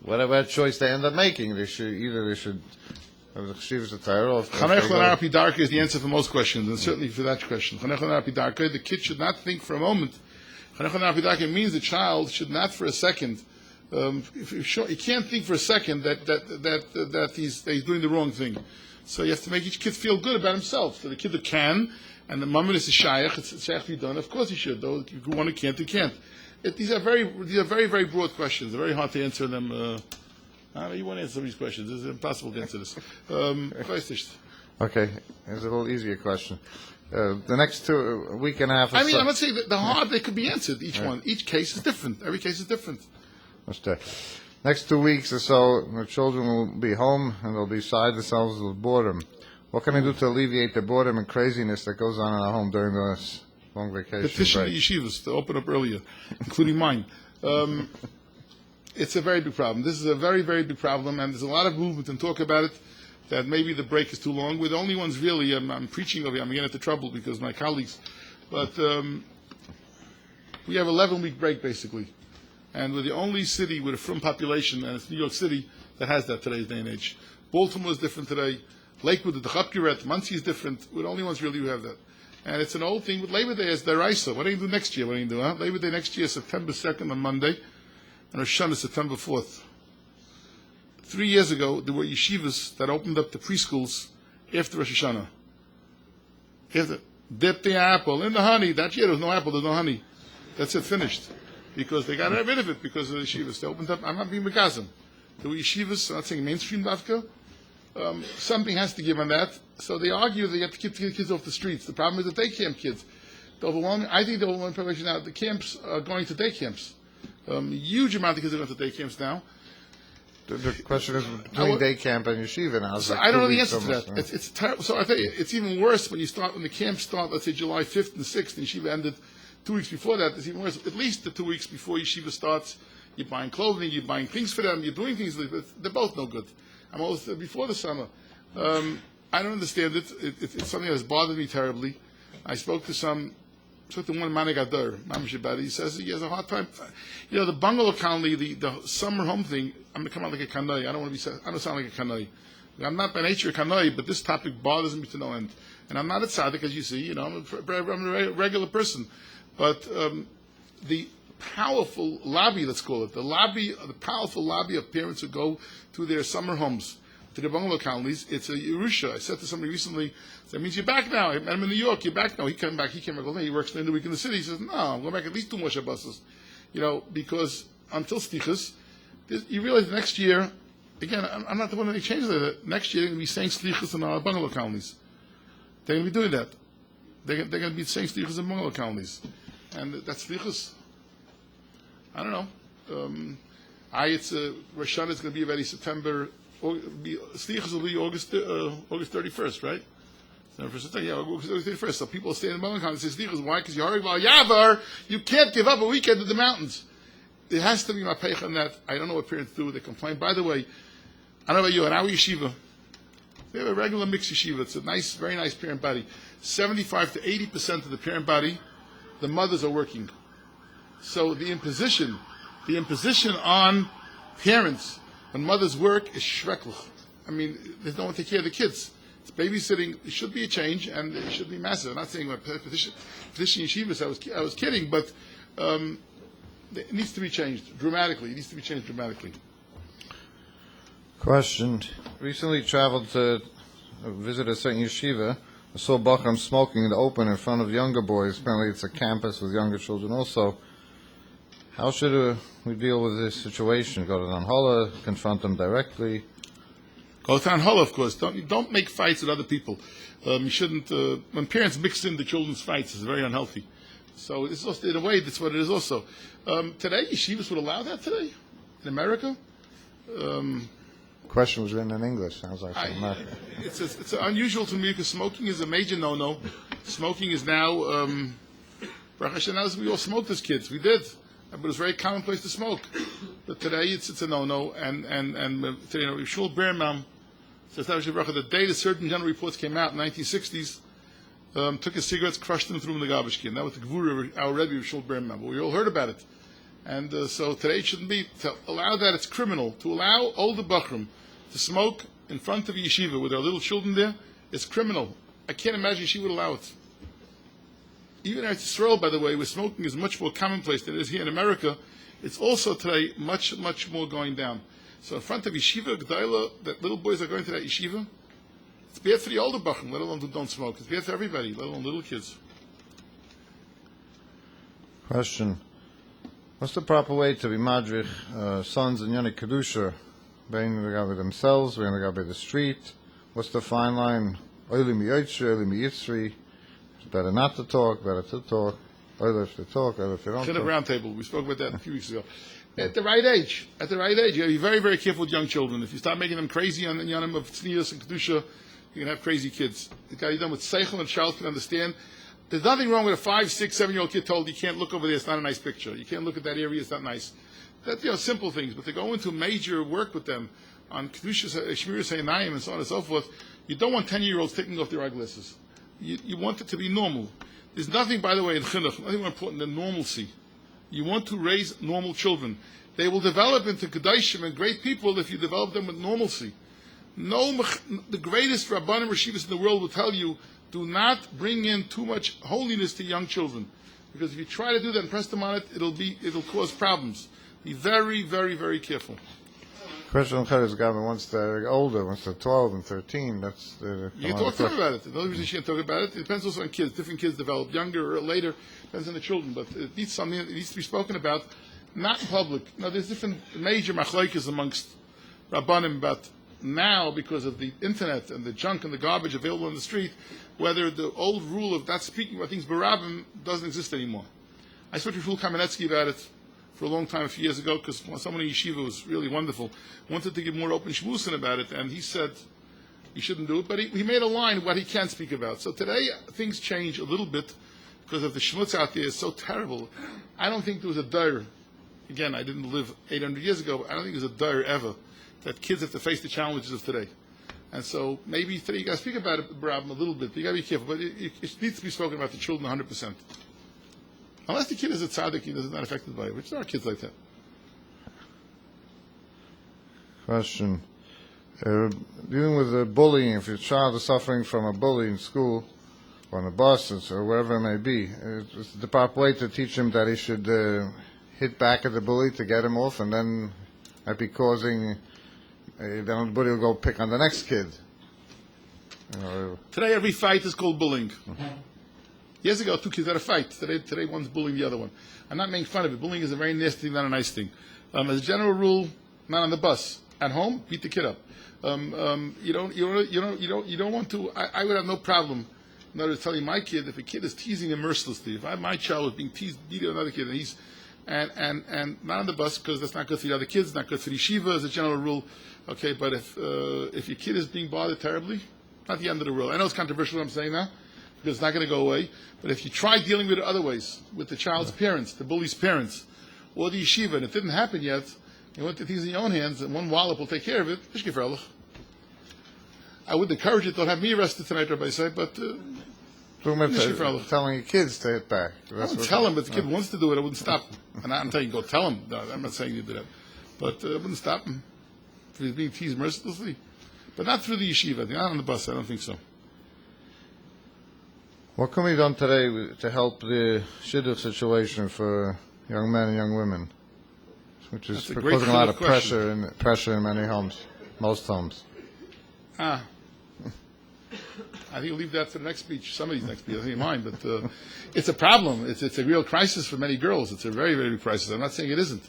whatever choice they end up making, they should have the cheshivas of Torah. Chanech l'nar Darchei is the answer for most questions, and certainly for that question. Chanech l'nar Darchei, the kid should not think for a moment. Chanech l'nar Darchei means the child should not for a second. He can't think for a second that he's doing the wrong thing. So you have to make each kid feel good about himself. So the kid that can, and the moment is a shayach, it's shayach to be done. Of course he should. Though if you want to can't, he can't. These are very, very broad questions. They're very hard to answer them. You want to answer these questions. It's impossible to answer this. Okay, here's a little easier question. The next week and a half. I'm not saying that the hard they could be answered. Each case is different. Every case is different. Next 2 weeks or so, the children will be home and they'll be beside themselves with boredom. What can I do to alleviate the boredom and craziness that goes on in our home during this long vacation? Petition the yeshivas to open up earlier, including mine. It's a very big problem. This is a very, very big problem, and there's a lot of movement and talk about it, that maybe the break is too long. We're the only ones really, I'm preaching over here, I'm getting into trouble because my colleagues, but we have 11-week break basically. And we're the only city with a frum population, and it's New York City, that has that today's day and age. Baltimore is different today. Lakewood, the Chapkiret, Monsey is different. We're the only ones really who have that. And it's an old thing with Labor Day as Daraisa. What are you going to do next year? What are you going to do? Labor Day next year, September 2nd on Monday, and Rosh Hashanah September 4th. 3 years ago, there were yeshivas that opened up the preschools after Rosh Hashanah. Dip the apple in the honey. That year there was no apple, there's no honey. That's it, finished. Because they got rid of it because of the yeshivas. They opened up, I'm not being megazim. There were yeshivas, I'm not saying mainstream Dafka. Something has to give on that. So they argue they have to keep the kids off the streets. The problem is the day camp kids. I think the overwhelming population now, the camps are going to day camps. Huge amount of kids are going to day camps now. The question is between day camp and yeshiva now. So I don't know the answer to that. It's terrible. So I tell you, it's even worse when the camps start, let's say July 5th and 6th, and yeshiva ended 2 weeks before that. It's even worse. At least the 2 weeks before yeshiva starts, you're buying clothing, you're buying things for them, you're doing things. They're both no good. I'm almost before the summer. I don't understand it. It's something that has bothered me terribly. I spoke to one Manigador, Mamash. He says he has a hard time. The bungalow colony, the summer home thing. I'm going to come out like a kanoi. I don't sound like a kanoi. I'm not by nature a kanoi, but this topic bothers me to no end. And I'm not a tzaddik, as you see. I'm a regular person. But the powerful lobby, let's call it, the powerful lobby of parents who go to their summer homes, to the bungalow colonies, it's a Yerusha. I said to somebody recently, that means you're back now. I met him in New York, you're back now. He came back all day. He works during the week in the city. He says, no, I'm going back at least 2 more Shabbos. Because until Slichas, you realize next year, again, I'm not the one that changes that. Next year, they're going to be saying Slichas in our bungalow colonies. They're going to be doing that. They're going to be saying Slichas in bungalow colonies. And that's Slichas. I don't know. Rosh Hashanah is going to be already September. Slichas will be August 31st, right? August 31st. So people stay in the bungalow colonies and say Slichas. Why? Because you're Yavar. You can't give up a weekend in the mountains. There has to be my peich on that. I don't know what parents do. They complain. By the way, I don't know about you, in our yeshiva, we have a regular mixed yeshiva. It's a nice, very nice parent body. 75 to 80% of the parent body, the mothers are working. So the imposition on parents when mothers work is shreklich. I mean, there's no one to take care of the kids. It's babysitting. It should be a change, and it should be massive. I'm not saying about petition yeshivas. I was kidding, but it needs to be changed dramatically. It needs to be changed dramatically. Question. Recently traveled to visit a certain yeshiva. I saw Bachram smoking in the open in front of younger boys. Apparently it's a campus with younger children also. How should we deal with this situation? Go to Danhola, confront them directly? Go to Danhola, of course. Don't make fights with other people. You shouldn't. When parents mix in the children's fights, it's very unhealthy. So it's also, in a way, that's what it is also. Today, yeshivas would allow that today in America. Question was written in English. Sounds like it's unusual to me because smoking is a major no-no. Smoking is now. Baruch Hashem, we all smoked as kids. We did, but it was very commonplace to smoke. But today it's a no-no. And Shul Birnbaum says the day the Surgeon General reports came out in the 1960s. Took his cigarettes, crushed them, threw them in the garbage can. That was the Gvura, our Rebbe of Shul Birnbaum. We all heard about it. And so today it shouldn't be. To allow that, it's criminal. To allow older Bachram to smoke in front of a yeshiva with their little children there, it's criminal. I can't imagine yeshiva would allow it. Even in Israel, by the way, where smoking is much more commonplace than it is here in America, it's also today much, much more going down. So in front of yeshiva, G'dayla, that little boys are going to that yeshiva, it's bad for the older Bachram, let alone who don't smoke. It's bad for everybody, let alone little kids. Question. What's the proper way to be madrich sons in Yoni Kedusha? Being regarded themselves, being regarded the street. What's the fine line? Oili mi yotzri, oili mi yitzri. Better not to talk, better to talk. Oili if they talk, oili if they don't talk. Round table. We spoke about that a few weeks ago. At the right age, you got to be very, very careful with young children. If you start making them crazy on the Yonim of Tznius and Kedusha, you're going to have crazy kids. The guy you're done with Seichel and child can understand. There's nothing wrong with a 5, 6, 7-year-old kid told you can't look over there, it's not a nice picture. You can't look at that area, it's not nice. That's simple things, but to go into major work with them on Kedusha, Shmiras Hayinayim, and so on and so forth, you don't want 10-year-olds taking off their eyeglasses. You want it to be normal. There's nothing, by the way, in Chinuch, nothing more important than normalcy. You want to raise normal children. They will develop into Kedaishim and great people if you develop them with normalcy. The greatest Rabbanim Reshivas in the world will tell you do not bring in too much holiness to young children, because if you try to do that and press them on it, it'll cause problems. Be very, very, very careful. Question is once they're older, once they're 12 and 13, that's the... You can talk to them about it. The only reason you can't talk about it, it depends also on kids. Different kids develop younger or later, depends on the children. But it needs something that needs to be spoken about, not in public. Now, there's different major machlokes amongst Rabbanim about now, because of the internet and the junk and the garbage available on the street, whether the old rule of not speaking about things barabim doesn't exist anymore. I spoke to Shul Kamenetsky about it for a long time, a few years ago, because someone in Yeshiva was really wonderful, wanted to give more open shvusin about it, and he said he shouldn't do it, but he made a line what he can speak about. So today, things change a little bit, because of the schmutz out there is so terrible. I don't think there was a dir, again, I didn't live 800 years ago, but I don't think there's a dir ever, that kids have to face the challenges of today. And so maybe today you got to speak about it, Barab, a little bit, but you got to be careful. But it needs to be spoken about the children 100%. Unless the kid is a tzaddik, he is not affected by it, which there are kids like that. Question. Dealing with bullying, if your child is suffering from a bully in school, or on the bus, or wherever it may be, is the proper way to teach him that he should hit back at the bully to get him off, and then might be causing... then the bully will go pick on the next kid. Today every fight is called bullying. Years ago, two kids had a fight. Today one's bullying the other one. I'm not making fun of it. Bullying is a very nasty thing, not a nice thing. As a general rule, not on the bus. At home, beat the kid up. You don't want to. I would have no problem. In order to tell you, my kid, if a kid is teasing him mercilessly, if my child was being teased, beating another kid, and he's and not on the bus, because that's not good for the other kids, not good for the yeshiva as a general rule. Okay, but if your kid is being bothered terribly, not the end of the world. I know it's controversial what I'm saying now, because it's not going to go away. But if you try dealing with it other ways, with the child's parents, the bully's parents, or the yeshiva, and it didn't happen yet, you want the things in your own hands, and one wallop will take care of it. I would encourage it. Don't have me arrested tonight, Rabbi say, but telling your kids to hit back. I wouldn't tell him, but if the kid wants to do it, I wouldn't stop him. And I'm telling you, go tell him. No, I'm not saying you do that. But I wouldn't stop him if he's being teased mercilessly. But not through the yeshiva. Not on the bus. I don't think so. What can be done today to help the shidduch situation for young men and young women, which is causing a lot of pressure in many homes, most homes? I think we'll leave that for the next speech, somebody's next speech, I think mine, but it's a problem. It's a real crisis for many girls. It's a very, very big crisis. I'm not saying it isn't.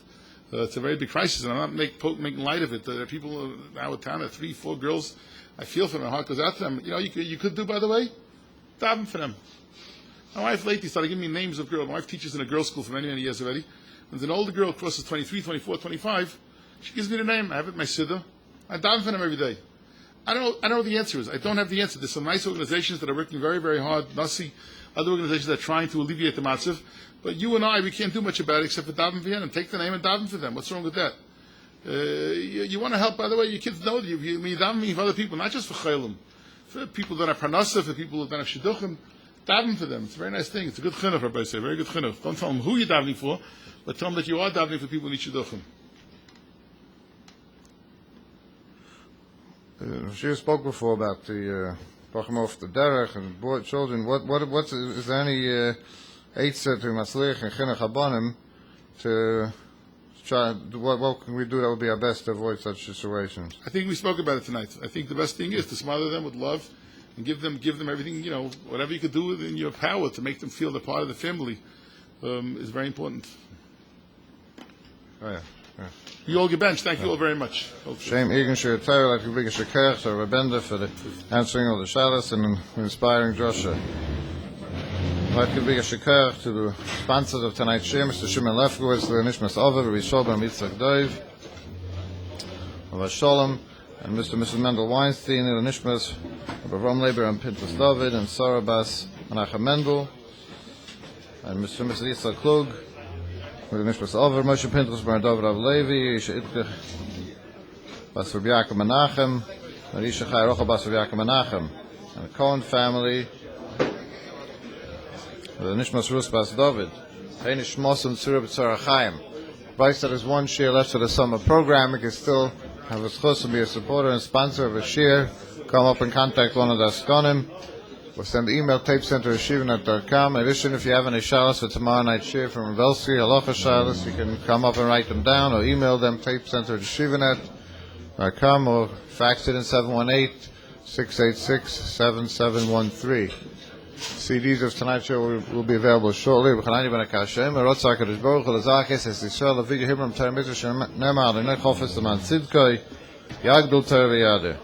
It's a very big crisis, and I'm not making light of it. There are people now in town, 3, 4 girls. I feel for them. My heart goes out to them. You know, you could do, by the way, daven for them. My wife lately started giving me names of girls. My wife teaches in a girls' school for many, many years already. When an older girl crosses 23, 24, 25, she gives me the name. I have it in my siddur. I daven for them every day. I don't know what the answer is. I don't have the answer. There's some nice organizations that are working very, very hard. Nasi, other organizations that are trying to alleviate the matzav. But you and I, we can't do much about it except for daven for them. Take the name and daven for them. What's wrong with that? You want to help, by the way, your kids know that you daven for other people, not just for chaylim. For people that are parnasa, for people that are shidduchim, daven for them. It's a very nice thing. It's a good chinuch, Rabbi say. Very good chinuch. Don't tell them who you're davening for, but tell them that you are davening for people who need shidduchim. She spoke before about the Bacham off the Derech and boy, children. What's is there any eitzah to Maslich and Chinuch Habanim to try? What can we do that would be our best to avoid such situations? I think we spoke about it tonight. I think the best thing is to smother them with love and give them everything, whatever you could do within your power to make them feel they're part of the family is very important. Oh yeah. You all get benched. Thank you all very much. Shame Irgun Shiurei Torah, like Rabbi Yaakov Bender for the answering all the shalas and inspiring drasha. Like Rabbi Yaakov to the sponsors of tonight's shir, Mr. Shimon Lefkowitz, the Nishmas Over, Rabbi Shobam Yitzchak Dov, Rabbi Sholem, and Mr. and Mrs. Mendel Weinstein, the Nishmas, Rabbi Rom Leber and Pintus David, and Sarah Bas Menachem Mendel, and Mr. and Mrs. Yitzchak Klug, with the Nishmas Over, Moshe Pintus, Bar Dov Rav Levi, Isha Itkech, Bas Rabbi Yaakov Menachem, and Isha Chai Rocha Bas Rabbi Yaakov Menachem, and the Cohen family, the Nishmas Rus Bas David, Heinish Mosum Tzura B'Tzara Chaim. Vice that is one share left for the summer program, you can still have a schus and be a supporter and sponsor of a share. Come up and contact one of the Askonim. or send email tapecenter@yeshiva.com. In addition, if you have any shalos for tomorrow night shir from Rebelski, halacha shalos, you can come up and write them down or email them tapecenter@yeshiva.com or fax it in 718-686-7713. CDs of tonight's show will be available shortly. B'chanani ben Akashem, Rotzah HaKadosh Baruch Hu, L'zakes, Es Yisrael, L'vidya Hibram, Torah Mitzvah, Shem Nemar, L'nei Chofetz, L'man Tzidkoi, Yagdul Torah V'Yader.